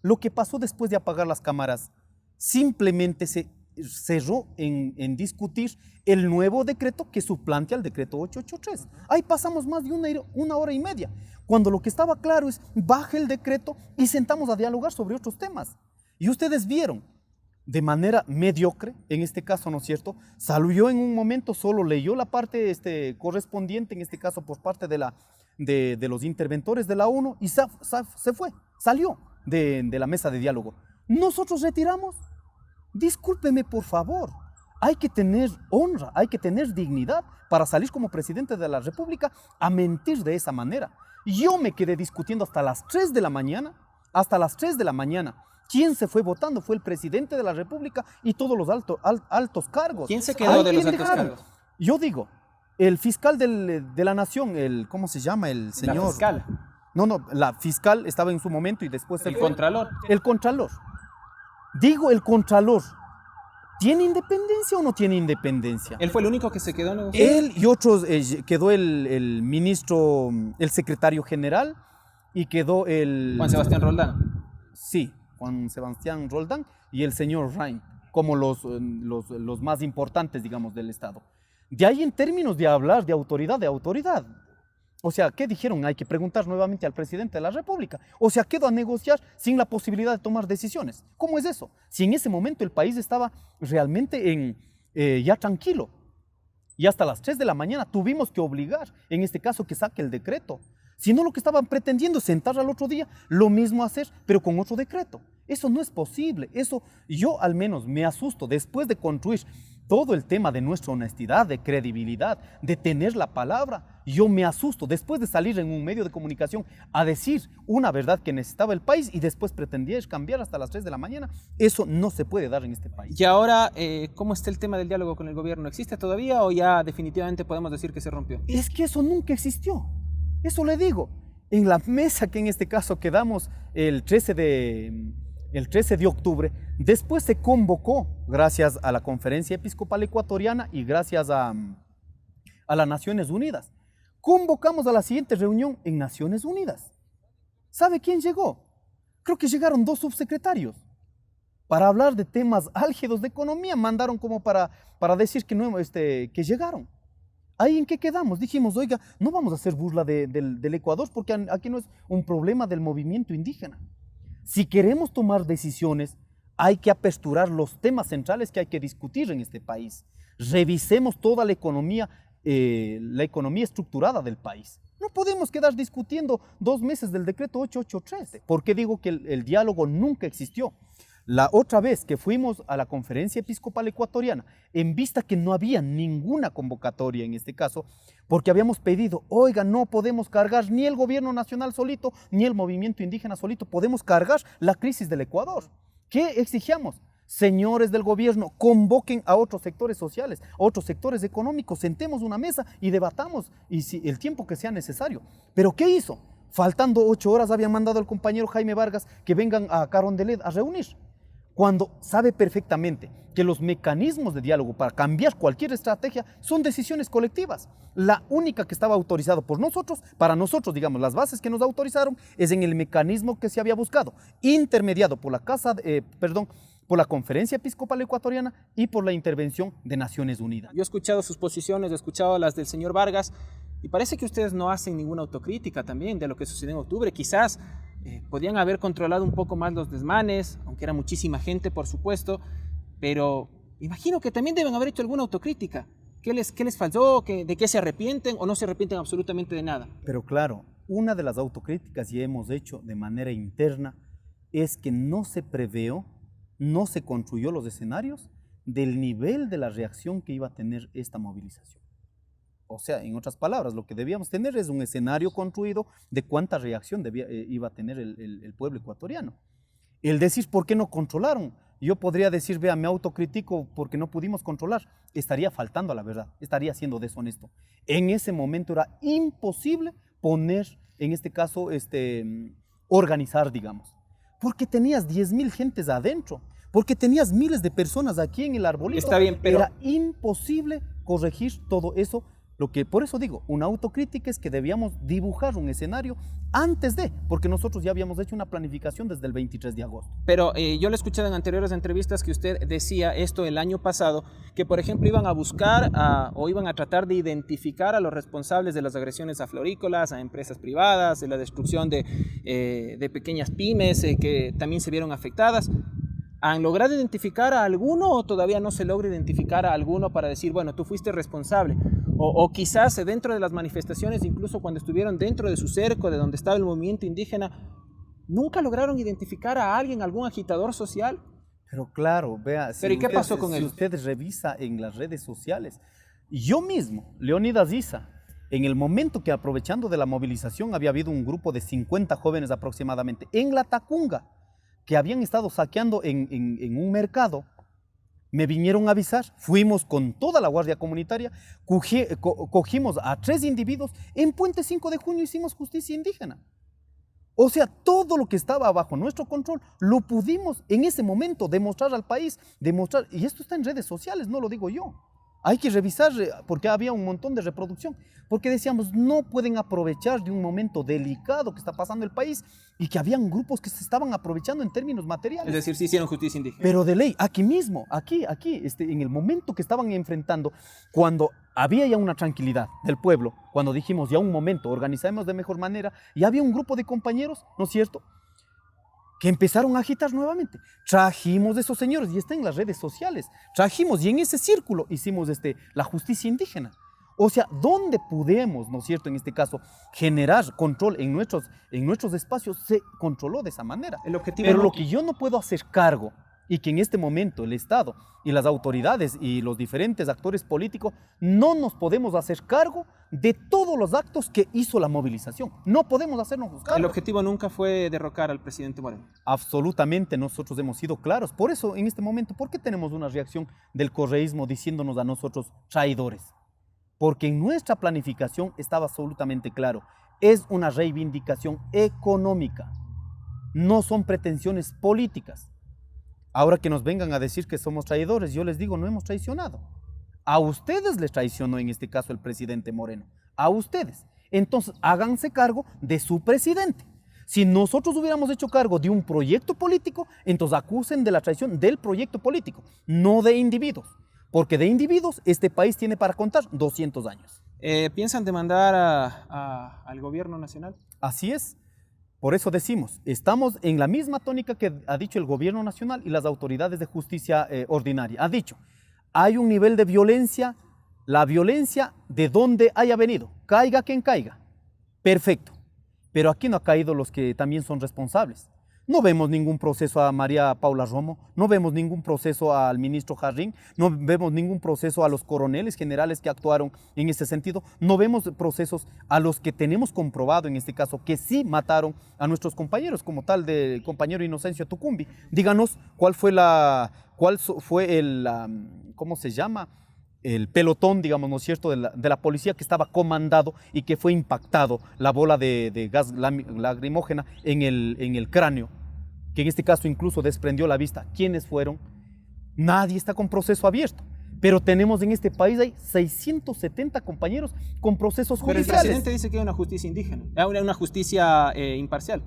Lo que pasó después de apagar las cámaras simplemente se cerró en discutir el nuevo decreto que suplante al decreto 883. Ahí pasamos más de una hora y media, cuando lo que estaba claro es baje el decreto y sentamos a dialogar sobre otros temas. Y ustedes vieron, de manera mediocre, en este caso, ¿no es cierto? Salió en un momento, solo leyó la parte correspondiente, en este caso por parte de los interventores de la ONU y se fue, salió de la mesa de diálogo. Nosotros retiramos. Discúlpeme, por favor. Hay que tener honra, hay que tener dignidad para salir como presidente de la República a mentir de esa manera. Yo me quedé discutiendo hasta las 3 de la mañana, ¿Quién se fue votando? Fue el presidente de la República y todos los altos cargos. ¿Quién se quedó de los altos cargos? Yo digo, el fiscal de la nación, ¿cómo se llama el señor? La fiscal. No, la fiscal estaba en su momento y después el contralor. El contralor. Digo, el contralor, ¿tiene independencia o no tiene independencia? Él fue el único que se quedó en Él y otros, quedó el ministro, el secretario general y quedó el... Juan Sebastián Roldán. Sí, Juan Sebastián Roldán y el señor Rain, como los más importantes, digamos, del Estado. De ahí en términos de hablar de autoridad. O sea, ¿qué dijeron? Hay que preguntar nuevamente al presidente de la República. O sea, quedó a negociar sin la posibilidad de tomar decisiones. ¿Cómo es eso? Si en ese momento el país estaba realmente ya tranquilo. Y hasta las 3 de la mañana tuvimos que obligar, en este caso, que saque el decreto. Si no, lo que estaban pretendiendo es sentar al otro día, lo mismo hacer, pero con otro decreto. Eso no es posible. Eso, yo al menos me asusto después de construir todo el tema de nuestra honestidad, de credibilidad, de tener la palabra. Yo me asusto después de salir en un medio de comunicación a decir una verdad que necesitaba el país y después pretendía cambiar hasta las 3 de la mañana. Eso no se puede dar en este país. Y ahora, ¿cómo está el tema del diálogo con el gobierno? ¿Existe todavía o ya definitivamente podemos decir que se rompió? Es que eso nunca existió. Eso le digo. En la mesa que en este caso quedamos el 13 de octubre, después se convocó, gracias a la Conferencia Episcopal Ecuatoriana y gracias a las Naciones Unidas. Convocamos a la siguiente reunión en Naciones Unidas. ¿Sabe quién llegó? Creo que llegaron 2 subsecretarios. Para hablar de temas álgidos de economía, mandaron como para decir que llegaron. ¿Ahí en qué quedamos? Dijimos, oiga, no vamos a hacer burla del Ecuador porque aquí no es un problema del movimiento indígena. Si queremos tomar decisiones, hay que aperturar los temas centrales que hay que discutir en este país. Revisemos toda la economía estructurada del país. No podemos quedar discutiendo 2 meses del decreto 883. ¿Por qué digo que el diálogo nunca existió? La otra vez que fuimos a la Conferencia Episcopal Ecuatoriana, en vista que no había ninguna convocatoria en este caso, porque habíamos pedido, oiga, no podemos cargar ni el gobierno nacional solito, ni el movimiento indígena solito, podemos cargar la crisis del Ecuador. ¿Qué exigíamos? Señores del gobierno, convoquen a otros sectores sociales, a otros sectores económicos, sentemos una mesa y debatamos el tiempo que sea necesario. ¿Pero qué hizo? Faltando 8 horas habían mandado al compañero Jaime Vargas que vengan a Carondelet a reunir. Cuando sabe perfectamente que los mecanismos de diálogo para cambiar cualquier estrategia son decisiones colectivas. La única que estaba autorizada por nosotros, para nosotros, digamos, las bases que nos autorizaron, es en el mecanismo que se había buscado, intermediado por por la Conferencia Episcopal Ecuatoriana y por la intervención de Naciones Unidas. Yo he escuchado sus posiciones, he escuchado las del señor Vargas, y parece que ustedes no hacen ninguna autocrítica también de lo que sucedió en octubre. Quizás podían haber controlado un poco más los desmanes, aunque era muchísima gente, por supuesto, pero imagino que también deben haber hecho alguna autocrítica. ¿Qué les faltó? ¿De qué se arrepienten o no se arrepienten absolutamente de nada? Pero claro, una de las autocríticas que hemos hecho de manera interna es que no se preveó, no se construyó los escenarios del nivel de la reacción que iba a tener esta movilización. O sea, en otras palabras, lo que debíamos tener es un escenario construido de cuánta reacción iba a tener el pueblo ecuatoriano. El decir, ¿por qué no controlaron? Yo podría decir, vea, me autocritico porque no pudimos controlar. Estaría faltando a la verdad, estaría siendo deshonesto. En ese momento era imposible poner, en este caso, organizar, digamos. Porque tenías 10,000 gentes adentro, porque tenías miles de personas aquí en el arbolito. Está bien, pero era imposible corregir todo eso. Por eso digo, una autocrítica es que debíamos dibujar un escenario antes porque nosotros ya habíamos hecho una planificación desde el 23 de agosto. Pero yo le he escuchado en anteriores entrevistas que usted decía esto el año pasado, que por ejemplo iban a buscar o iban a tratar de identificar a los responsables de las agresiones a florícolas, a empresas privadas, de la destrucción de pequeñas pymes que también se vieron afectadas. ¿Han logrado identificar a alguno o todavía no se logra identificar a alguno para decir, bueno, tú fuiste responsable? O quizás dentro de las manifestaciones, incluso cuando estuvieron dentro de su cerco, de donde estaba el movimiento indígena, ¿nunca lograron identificar a alguien, algún agitador social? Pero claro, vea, ¿Pero y qué pasó con él? Si usted revisa en las redes sociales, yo mismo, Leonidas Issa, en el momento que aprovechando de la movilización había habido un grupo de 50 jóvenes aproximadamente en La Tacunga, que habían estado saqueando en un mercado, me vinieron a avisar, fuimos con toda la guardia comunitaria, cogimos a 3 individuos, en Puente 5 de Junio hicimos justicia indígena. O sea, todo lo que estaba bajo nuestro control lo pudimos en ese momento demostrar al país, y esto está en redes sociales, no lo digo yo. Hay que revisar, porque había un montón de reproducción, porque decíamos, no pueden aprovechar de un momento delicado que está pasando el país y que habían grupos que se estaban aprovechando en términos materiales. Es decir, sí hicieron justicia indígena. Pero de ley, aquí mismo, aquí, en el momento que estaban enfrentando, cuando había ya una tranquilidad del pueblo, cuando dijimos ya un momento, organizamos de mejor manera, y había un grupo de compañeros, ¿no es cierto?, que empezaron a agitar nuevamente. Trajimos de esos señores, y está en las redes sociales, trajimos, y en ese círculo hicimos la justicia indígena. O sea, ¿dónde podemos, ¿no es cierto?, en este caso, generar control en nuestros espacios? Se controló de esa manera. El objetivo Pero no... lo que yo no puedo hacer cargo, y que en este momento el Estado y las autoridades y los diferentes actores políticos no nos podemos hacer cargo de todos los actos que hizo la movilización. No podemos hacernos cargo. El objetivo nunca fue derrocar al presidente Moreno. Absolutamente, nosotros hemos sido claros. Por eso, en este momento, ¿por qué tenemos una reacción del correísmo diciéndonos a nosotros traidores? Porque en nuestra planificación estaba absolutamente claro. Es una reivindicación económica. No son pretensiones políticas. Ahora que nos vengan a decir que somos traidores, yo les digo, no hemos traicionado. A ustedes les traicionó en este caso el presidente Moreno. A ustedes. Entonces, háganse cargo de su presidente. Si nosotros hubiéramos hecho cargo de un proyecto político, entonces acusen de la traición del proyecto político, no de individuos. Porque de individuos este país tiene para contar 200 años. ¿Piensan demandar al gobierno nacional? Así es. Por eso decimos, estamos en la misma tónica que ha dicho el gobierno nacional y las autoridades de justicia ordinaria. Ha dicho, hay un nivel de violencia, la violencia de donde haya venido, caiga quien caiga. Perfecto. Pero aquí no ha caído los que también son responsables. No vemos ningún proceso a María Paula Romo, no vemos ningún proceso al ministro Jarrín, no vemos ningún proceso a los coroneles generales que actuaron en ese sentido, no vemos procesos a los que tenemos comprobado en este caso que sí mataron a nuestros compañeros, como tal del compañero Inocencio Tucumbi. Díganos cuál fue el, ¿cómo se llama?, el pelotón, digamos, ¿no es cierto?, de la policía que estaba comandado y que fue impactado la bola de gas lacrimógena en el cráneo, que en este caso incluso desprendió la vista. ¿Quiénes fueron? Nadie está con proceso abierto. Pero tenemos en este país hay 670 compañeros con procesos judiciales. Pero el presidente dice que hay una justicia indígena, una justicia imparcial.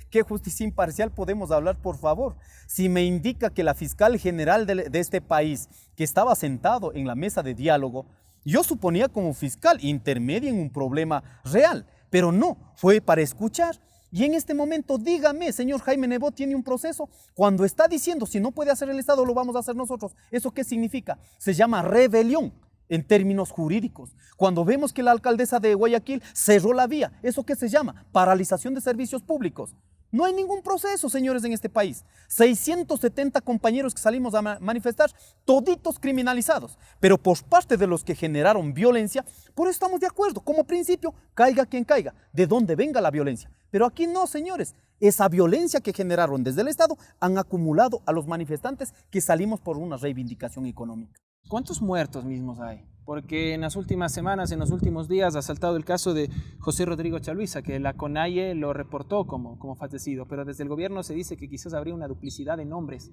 ¿Qué justicia imparcial podemos hablar, por favor? Si me indica que la fiscal general de este país, que estaba sentado en la mesa de diálogo, yo suponía como fiscal intermedia en un problema real, pero no, fue para escuchar. Y en este momento, dígame, señor Jaime Nebot tiene un proceso, cuando está diciendo, si no puede hacer el Estado, lo vamos a hacer nosotros. ¿Eso qué significa? Se llama rebelión en términos jurídicos. Cuando vemos que la alcaldesa de Guayaquil cerró la vía, ¿eso qué se llama? Paralización de servicios públicos. No hay ningún proceso, señores, en este país. 670 compañeros que salimos a manifestar, toditos criminalizados. Pero por parte de los que generaron violencia, por eso estamos de acuerdo. Como principio, caiga quien caiga, de donde venga la violencia. Pero aquí no, señores. Esa violencia que generaron desde el Estado han acumulado a los manifestantes que salimos por una reivindicación económica. ¿Cuántos muertos mismos hay? Porque en las últimas semanas, en los últimos días, ha saltado el caso de José Rodrigo Chaluiza, que la CONAIE lo reportó como fallecido, pero desde el gobierno se dice que quizás habría una duplicidad de nombres.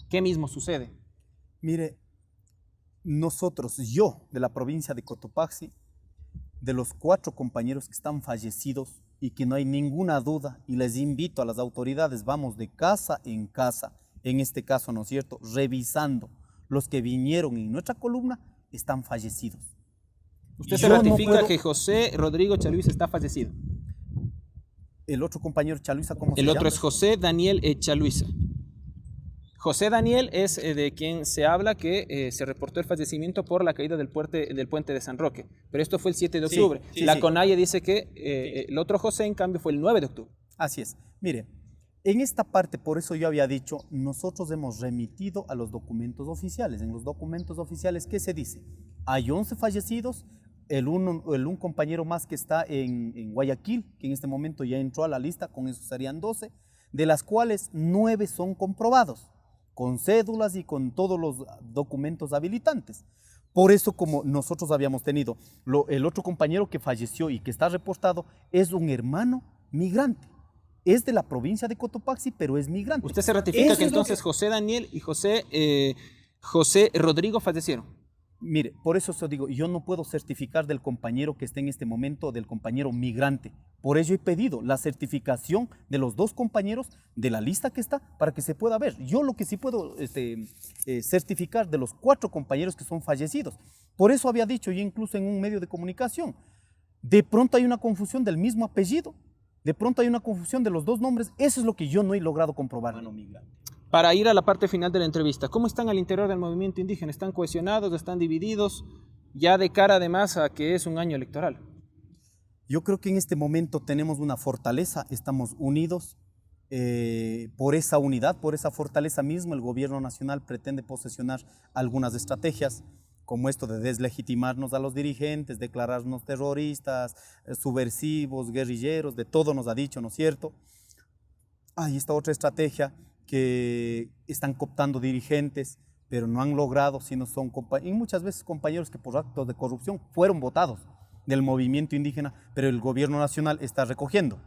¿Qué mismo sucede? Mire, nosotros, yo, de la provincia de Cotopaxi, de los 4 compañeros que están fallecidos y que no hay ninguna duda, y les invito a las autoridades, vamos de casa en casa, en este caso, ¿no es cierto?, revisando los que vinieron en nuestra columna, están fallecidos. ¿Usted se ratifica que José Rodrigo Chaluiza está fallecido? El otro compañero Chaluiza, ¿cómo se llama? El otro es José Daniel Chaluiza. José Daniel es de quien se habla que se reportó el fallecimiento por la caída del puente de San Roque, pero esto fue el 7 de octubre. La CONAIE dice que el otro José, en cambio, fue el 9 de octubre. Así es. Mire, en esta parte, por eso yo había dicho, nosotros hemos remitido a los documentos oficiales. En los documentos oficiales, ¿qué se dice? Hay 11 fallecidos, un compañero más que está en Guayaquil, que en este momento ya entró a la lista, con eso serían 12, de las cuales 9 son comprobados, con cédulas y con todos los documentos habilitantes. Por eso, como nosotros habíamos tenido, el otro compañero que falleció y que está reportado es un hermano migrante. Es de la provincia de Cotopaxi, pero es migrante. ¿Usted se ratifica que entonces José Daniel y José Rodrigo fallecieron? Mire, por eso se digo, yo no puedo certificar del compañero que esté en este momento, del compañero migrante. Por ello he pedido la certificación de los 2 compañeros de la lista que está para que se pueda ver. Yo lo que sí puedo certificar de los 4 compañeros que son fallecidos. Por eso había dicho yo incluso en un medio de comunicación, de pronto hay una confusión del mismo apellido, de pronto hay una confusión de los 2 nombres. Eso es lo que yo no he logrado comprobar. Para ir a la parte final de la entrevista, ¿cómo están al interior del movimiento indígena? ¿Están cohesionados? ¿Están divididos? Ya de cara además a que es un año electoral. Yo creo que en este momento tenemos una fortaleza, estamos unidos. Por esa unidad, por esa fortaleza misma, el gobierno nacional pretende posesionar algunas estrategias, como esto de deslegitimarnos a los dirigentes, declararnos terroristas, subversivos, guerrilleros, de todo nos ha dicho, ¿no es cierto? Hay esta otra estrategia que están cooptando dirigentes, pero no han logrado, sino son y muchas veces compañeros que por actos de corrupción fueron votados del movimiento indígena, pero el gobierno nacional está recogiendo.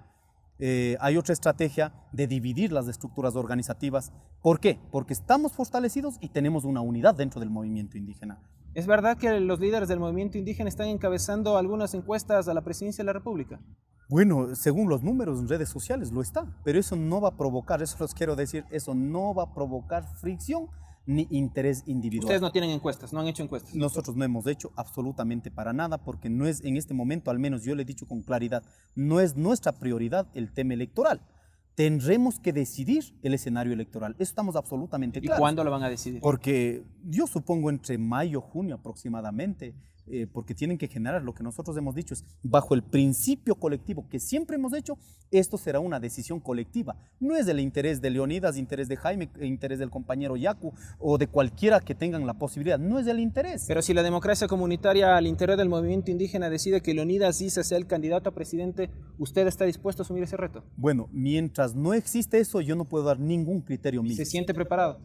Hay otra estrategia de dividir las estructuras organizativas. ¿Por qué? Porque estamos fortalecidos y tenemos una unidad dentro del movimiento indígena. ¿Es verdad que los líderes del movimiento indígena están encabezando algunas encuestas a la presidencia de la República? Bueno, según los números en redes sociales lo está, pero eso no va a provocar, eso les quiero decir, eso no va a provocar fricción ni interés individual. Ustedes no tienen encuestas, no han hecho encuestas. Nosotros no hemos hecho absolutamente para nada, porque no es en este momento, al menos yo le he dicho con claridad, no es nuestra prioridad el tema electoral. Tendremos que decidir el escenario electoral, eso estamos absolutamente claros. ¿Y cuándo lo van a decidir? Porque yo supongo entre mayo, junio aproximadamente, porque tienen que generar lo que nosotros hemos dicho, es bajo el principio colectivo que siempre hemos hecho, esto será una decisión colectiva, no es del interés de Leonidas, interés de Jaime, interés del compañero Yacu o de cualquiera que tengan la posibilidad, no es del interés. Pero si la democracia comunitaria al interior del movimiento indígena decide que Leonidas Issa sea el candidato a presidente, ¿usted está dispuesto a asumir ese reto? Bueno, mientras no existe eso, yo no puedo dar ningún criterio mío. ¿Se siente preparado?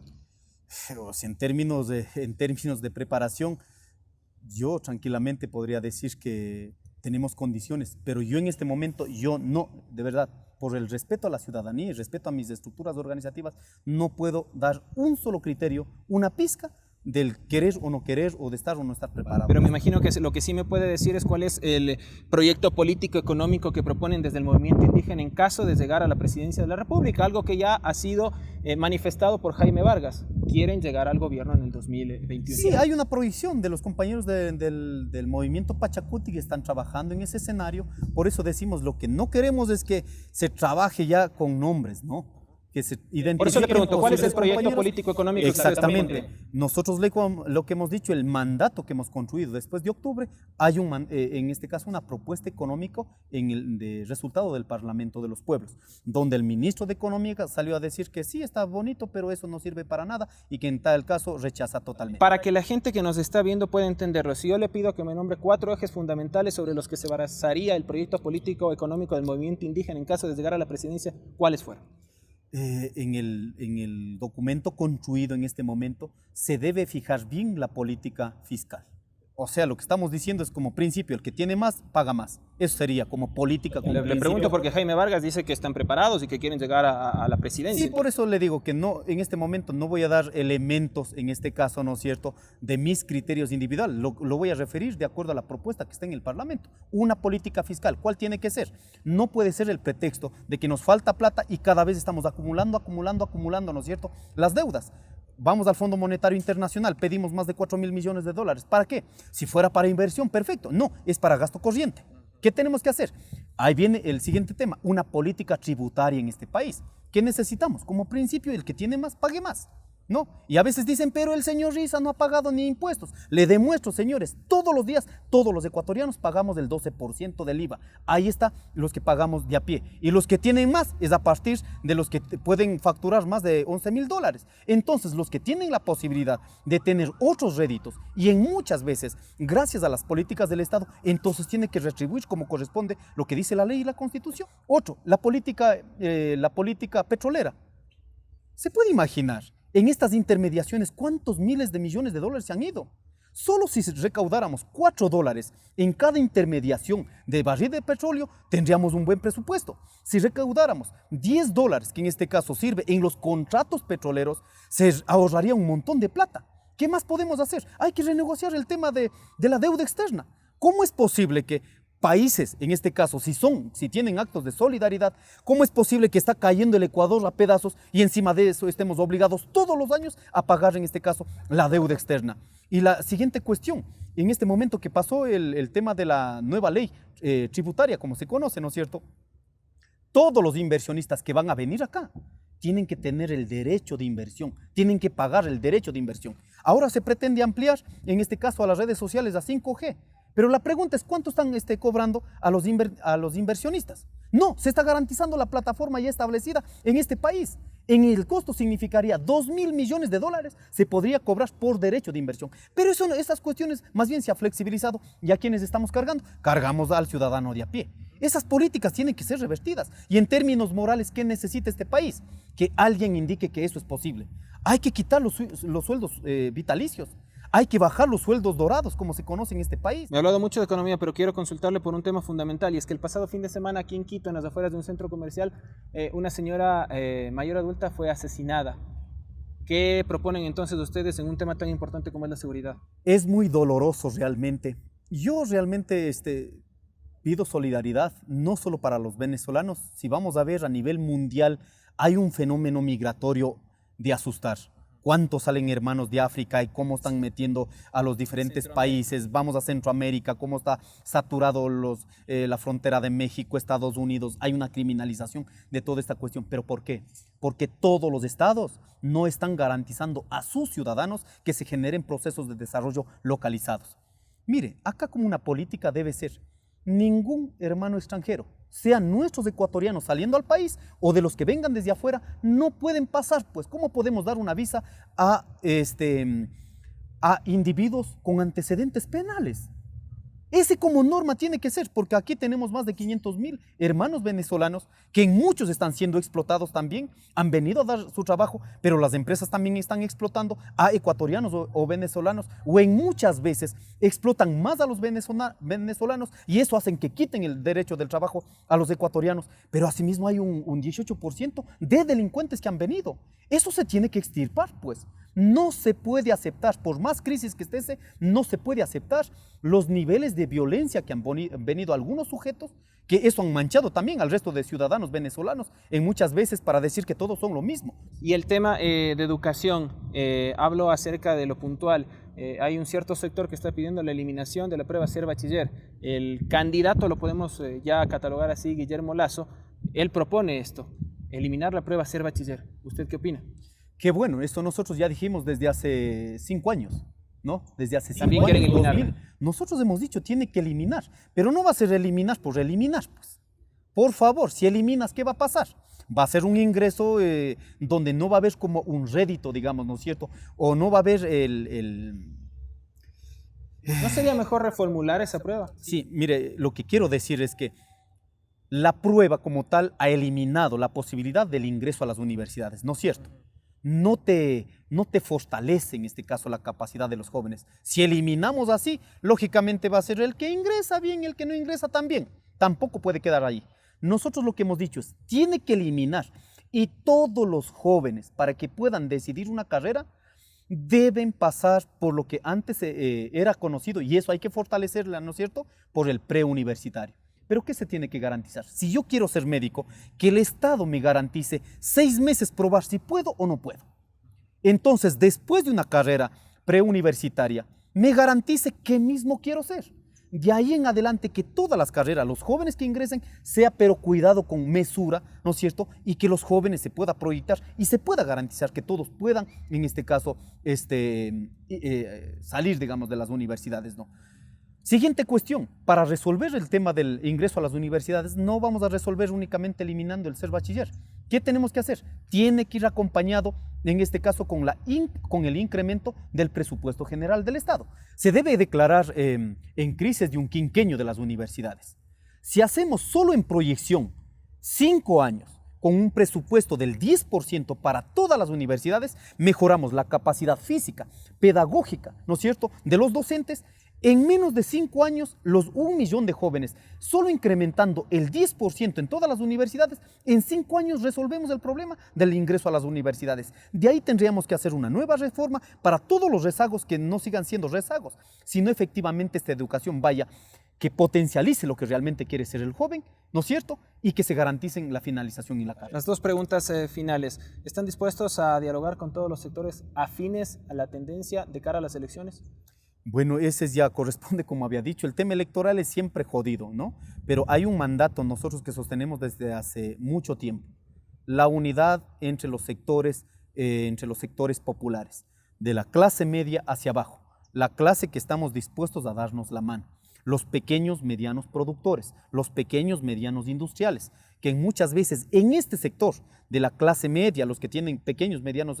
Pero si en términos de preparación, yo tranquilamente podría decir que tenemos condiciones, pero yo en este momento, yo no, de verdad, por el respeto a la ciudadanía y respeto a mis estructuras organizativas, no puedo dar un solo criterio, una pizca del querer o no querer o de estar o no estar preparado. Pero me imagino que lo que sí me puede decir es cuál es el proyecto político económico que proponen desde el movimiento indígena en caso de llegar a la presidencia de la República, algo que ya ha sido manifestado por Jaime Vargas. Quieren llegar al gobierno en el 2021. Sí, hay una proyección de los compañeros del movimiento Pachacuti que están trabajando en ese escenario, por eso decimos lo que no queremos es que se trabaje ya con nombres, ¿no? Que se identifiquen. Por eso le pregunto, ¿cuál es el proyecto político económico? Exactamente. Nosotros lo que hemos dicho, el mandato que hemos construido después de octubre, hay en este caso una propuesta económica de resultado del Parlamento de los Pueblos, donde el ministro de Economía salió a decir que sí, está bonito, pero eso no sirve para nada y que en tal caso rechaza totalmente. Para que la gente que nos está viendo pueda entenderlo, si yo le pido que me nombre 4 ejes fundamentales sobre los que se basaría el proyecto político económico del movimiento indígena en caso de llegar a la presidencia, ¿cuáles fueron? En el documento construido en este momento se debe fijar bien la política fiscal. O sea, lo que estamos diciendo es como principio, el que tiene más, paga más. Eso sería como política. Como le pregunto porque Jaime Vargas dice que están preparados y que quieren llegar a la presidencia. Sí, por eso le digo que no, en este momento no voy a dar elementos, en este caso, ¿no es cierto?, de mis criterios individuales. Lo voy a referir de acuerdo a la propuesta que está en el Parlamento. Una política fiscal, ¿cuál tiene que ser? No puede ser el pretexto de que nos falta plata y cada vez estamos acumulando, ¿no es cierto?, las deudas. Vamos al Fondo Monetario Internacional, pedimos más de 4.000 millones de dólares. ¿Para qué? Si fuera para inversión, perfecto. No, es para gasto corriente. ¿Qué tenemos que hacer? Ahí viene el siguiente tema, una política tributaria en este país. ¿Qué necesitamos? Como principio, el que tiene más, pague más. ¿No? Y a veces dicen, pero el señor Issa no ha pagado ni impuestos. Le demuestro, señores, todos los días, todos los ecuatorianos pagamos el 12% del IVA. Ahí está los que pagamos de a pie. Y los que tienen más es a partir de los que pueden facturar más de 11.000 dólares. Entonces, los que tienen la posibilidad de tener otros réditos, y en muchas veces, gracias a las políticas del Estado, entonces tiene que retribuir como corresponde lo que dice la ley y la Constitución. Otro, la política petrolera. ¿Se puede imaginar? En estas intermediaciones, ¿cuántos miles de millones de dólares se han ido? Solo si recaudáramos $4 en cada intermediación de barril de petróleo, tendríamos un buen presupuesto. Si recaudáramos $10, que en este caso sirve en los contratos petroleros, se ahorraría un montón de plata. ¿Qué más podemos hacer? Hay que renegociar el tema de la deuda externa. ¿Cómo es posible que países, en este caso, si tienen actos de solidaridad, cómo es posible que está cayendo el Ecuador a pedazos y encima de eso estemos obligados todos los años a pagar, en este caso, la deuda externa? Y la siguiente cuestión, en este momento que pasó el tema de la nueva ley tributaria, como se conoce, ¿no es cierto? Todos los inversionistas que van a venir acá tienen que tener el derecho de inversión, tienen que pagar el derecho de inversión. Ahora se pretende ampliar, en este caso, a las redes sociales a 5G. Pero la pregunta es, ¿cuánto están cobrando a los inversionistas? No, se está garantizando la plataforma ya establecida en este país. En el costo significaría 2.000 millones de dólares se podría cobrar por derecho de inversión. Pero esas cuestiones más bien se ha flexibilizado y a quienes estamos cargando, cargamos al ciudadano de a pie. Esas políticas tienen que ser revertidas. Y en términos morales, ¿qué necesita este país? Que alguien indique que eso es posible. Hay que quitar los sueldos vitalicios. Hay que bajar los sueldos dorados, como se conoce en este país. Me ha hablado mucho de economía, pero quiero consultarle por un tema fundamental, y es que el pasado fin de semana aquí en Quito, en las afueras de un centro comercial, una señora mayor adulta fue asesinada. ¿Qué proponen entonces ustedes en un tema tan importante como es la seguridad? Es muy doloroso realmente. Yo realmente pido solidaridad, no solo para los venezolanos. Si vamos a ver a nivel mundial, hay un fenómeno migratorio de asustar. Cuántos salen hermanos de África y cómo están metiendo a los diferentes países. Vamos a Centroamérica, cómo está saturado la frontera de México, Estados Unidos. Hay una criminalización de toda esta cuestión. ¿Pero por qué? Porque todos los estados no están garantizando a sus ciudadanos que se generen procesos de desarrollo localizados. Mire, acá como una política debe ser: ningún hermano extranjero, sean nuestros ecuatorianos saliendo al país o de los que vengan desde afuera, no pueden pasar. Pues, ¿cómo podemos dar una visa a individuos con antecedentes penales? Ese como norma tiene que ser, porque aquí tenemos más de 500.000 hermanos venezolanos que en muchos están siendo explotados también, han venido a dar su trabajo, pero las empresas también están explotando a ecuatorianos o venezolanos, o en muchas veces explotan más a los venezolanos y eso hacen que quiten el derecho del trabajo a los ecuatorianos, pero asimismo hay un 18% de delincuentes que han venido. Eso se tiene que extirpar, pues. No se puede aceptar, por más crisis que esté, no se puede aceptar los niveles de violencia que han venido algunos sujetos, que eso han manchado también al resto de ciudadanos venezolanos, en muchas veces para decir que todos son lo mismo. Y el tema de educación, hablo acerca de lo puntual. Hay un cierto sector que está pidiendo la eliminación de la prueba Ser Bachiller. El candidato, lo podemos ya catalogar así, Guillermo Lasso, él propone esto, eliminar la prueba Ser Bachiller. ¿Usted qué opina? Qué bueno, esto nosotros ya dijimos desde hace 5 años, ¿no? Desde hace 5 También años. quieren eliminar. Nosotros hemos dicho, tiene que eliminar, pero no va a ser eliminar por eliminar, pues. Por favor, si eliminas, ¿qué va a pasar? Va a ser un ingreso donde no va a haber como un rédito, digamos, ¿no es cierto? O no va a haber ¿No sería mejor reformular esa prueba? Sí, mire, lo que quiero decir es que la prueba como tal ha eliminado la posibilidad del ingreso a las universidades, ¿no es cierto? No te fortalece en este caso la capacidad de los jóvenes. Si eliminamos así, lógicamente va a ser el que ingresa bien, el que no ingresa también. Tampoco puede quedar ahí. Nosotros lo que hemos dicho es, tiene que eliminar, y todos los jóvenes, para que puedan decidir una carrera, deben pasar por lo que antes era conocido, y eso hay que fortalecerla, ¿no es cierto?, por el preuniversitario. ¿Pero qué se tiene que garantizar? Si yo quiero ser médico, que el Estado me garantice 6 meses probar si puedo o no puedo. Entonces, después de una carrera preuniversitaria, me garantice qué mismo quiero ser. De ahí en adelante, que todas las carreras, los jóvenes que ingresen, sea pero cuidado, con mesura, ¿no es cierto? Y que los jóvenes se pueda proyectar y se pueda garantizar que todos puedan, en este caso, salir, digamos, de las universidades, ¿no? Siguiente cuestión, para resolver el tema del ingreso a las universidades, no vamos a resolver únicamente eliminando el Ser Bachiller. ¿Qué tenemos que hacer? Tiene que ir acompañado, en este caso, con el incremento del presupuesto general del Estado. Se debe declarar en crisis de un quinquenio de las universidades. Si hacemos solo en proyección 5 años, con un presupuesto del 10% para todas las universidades, mejoramos la capacidad física, pedagógica, ¿no es cierto?, de los docentes, En menos de 5 años, los 1 millón de jóvenes, solo incrementando el 10% en todas las universidades, en 5 años resolvemos el problema del ingreso a las universidades. De ahí tendríamos que hacer una nueva reforma para todos los rezagos que no sigan siendo rezagos, sino efectivamente esta educación vaya, que potencialice lo que realmente quiere ser el joven, ¿no es cierto? Y que se garanticen la finalización y la carrera. Las dos preguntas finales. ¿Están dispuestos a dialogar con todos los sectores afines a la tendencia de cara a las elecciones? Bueno, ese ya corresponde, como había dicho, el tema electoral es siempre jodido, ¿no? Pero hay un mandato nosotros que sostenemos desde hace mucho tiempo, la unidad entre los sectores populares, de la clase media hacia abajo, la clase que estamos dispuestos a darnos la mano, los pequeños, medianos productores, los pequeños, medianos industriales, que muchas veces en este sector de la clase media, los que tienen pequeños, medianos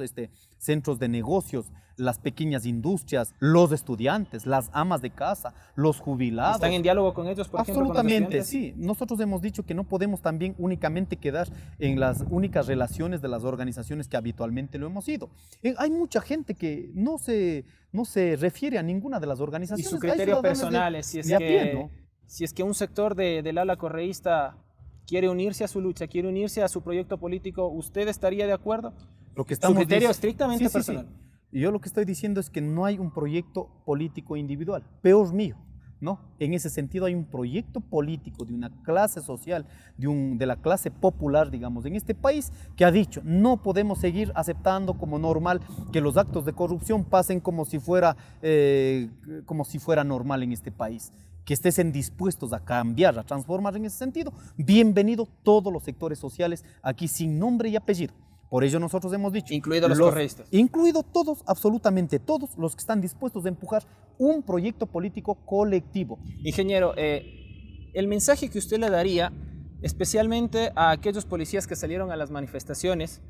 centros de negocios, las pequeñas industrias, los estudiantes, las amas de casa, los jubilados. ¿Están en diálogo con ellos, por ejemplo? Absolutamente, sí. Nosotros hemos dicho que no podemos también únicamente quedar en las únicas relaciones de las organizaciones que habitualmente lo hemos sido. Hay mucha gente que no se refiere a ninguna de las organizaciones. Y su criterio personal es si es que un sector del ala correísta quiere unirse a su lucha, quiere unirse a su proyecto político, ¿usted estaría de acuerdo? Su criterio estrictamente personal. Sí. Y yo lo que estoy diciendo es que no hay un proyecto político individual, peor mío, ¿no? En ese sentido hay un proyecto político de una clase social, de la clase popular, digamos, en este país, que ha dicho, no podemos seguir aceptando como normal que los actos de corrupción pasen como si fuera normal en este país. Que estén dispuestos a cambiar, a transformar en ese sentido. Bienvenido todos los sectores sociales aquí sin nombre y apellido. Por ello nosotros hemos dicho. Incluidos los correístas. Incluido todos, absolutamente todos los que están dispuestos a empujar un proyecto político colectivo. Ingeniero, el mensaje que usted le daría, especialmente a aquellos policías que salieron a las manifestaciones,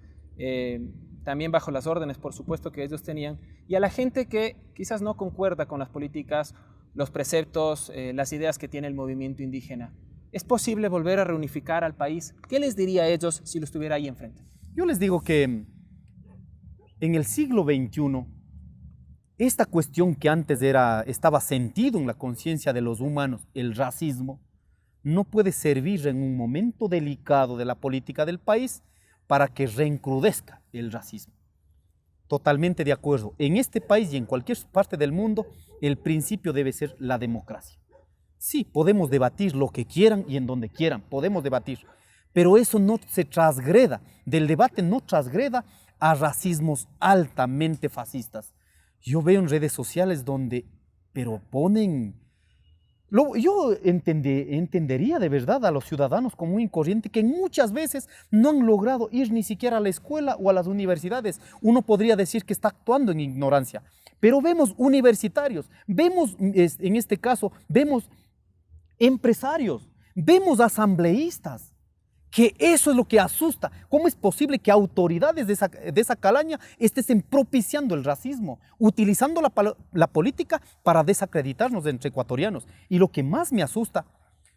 también bajo las órdenes, por supuesto, que ellos tenían, y a la gente que quizás no concuerda con las políticas, los preceptos, las ideas que tiene el movimiento indígena. ¿Es posible volver a reunificar al país? ¿Qué les diría a ellos si lo estuviera ahí enfrente? Yo les digo que en el siglo XXI, esta cuestión que antes estaba sentido en la conciencia de los humanos, el racismo, no puede servir en un momento delicado de la política del país para que reencrudezca el racismo. Totalmente de acuerdo. En este país y en cualquier parte del mundo, el principio debe ser la democracia. Sí, podemos debatir lo que quieran y en donde quieran, podemos debatir, pero eso no se transgreda, del debate no transgreda a racismos altamente fascistas. Yo veo en redes sociales pero ponen... Yo entendería de verdad a los ciudadanos común y corriente que muchas veces no han logrado ir ni siquiera a la escuela o a las universidades. Uno podría decir que está actuando en ignorancia, pero vemos universitarios, vemos en este caso, vemos empresarios, vemos asambleístas, que eso es lo que asusta. ¿Cómo es posible que autoridades de esa calaña estén propiciando el racismo, utilizando la política para desacreditarnos entre ecuatorianos? Y lo que más me asusta,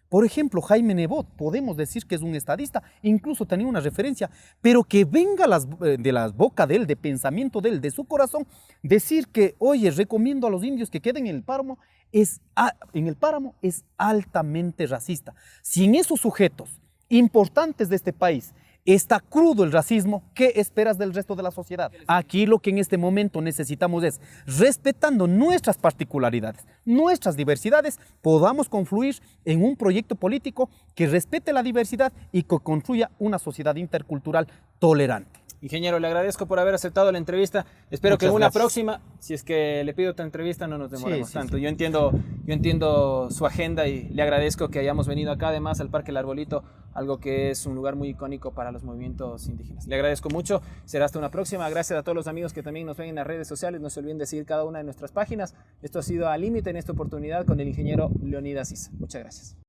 por ejemplo, Jaime Nebot, podemos decir que es un estadista, incluso tenía una referencia, pero que venga de la boca de él, de pensamiento de él, de su corazón, decir que, oye, recomiendo a los indios que queden en el páramo es altamente racista. Si en esos sujetos importantes de este país está crudo el racismo, ¿qué esperas del resto de la sociedad? Aquí lo que en este momento necesitamos es, respetando nuestras particularidades, nuestras diversidades, podamos confluir en un proyecto político que respete la diversidad y que construya una sociedad intercultural tolerante. Ingeniero, le agradezco por haber aceptado la entrevista. Espero que en una próxima, si es que le pido otra entrevista, no nos demoremos tanto. Sí. Yo entiendo su agenda y le agradezco que hayamos venido acá, además, al Parque El Arbolito, algo que es un lugar muy icónico para los movimientos indígenas. Le agradezco mucho. Será hasta una próxima. Gracias a todos los amigos que también nos ven en las redes sociales. No se olviden de seguir cada una de nuestras páginas. Esto ha sido Al Límite en esta oportunidad con el ingeniero Leonidas Issa. Muchas gracias.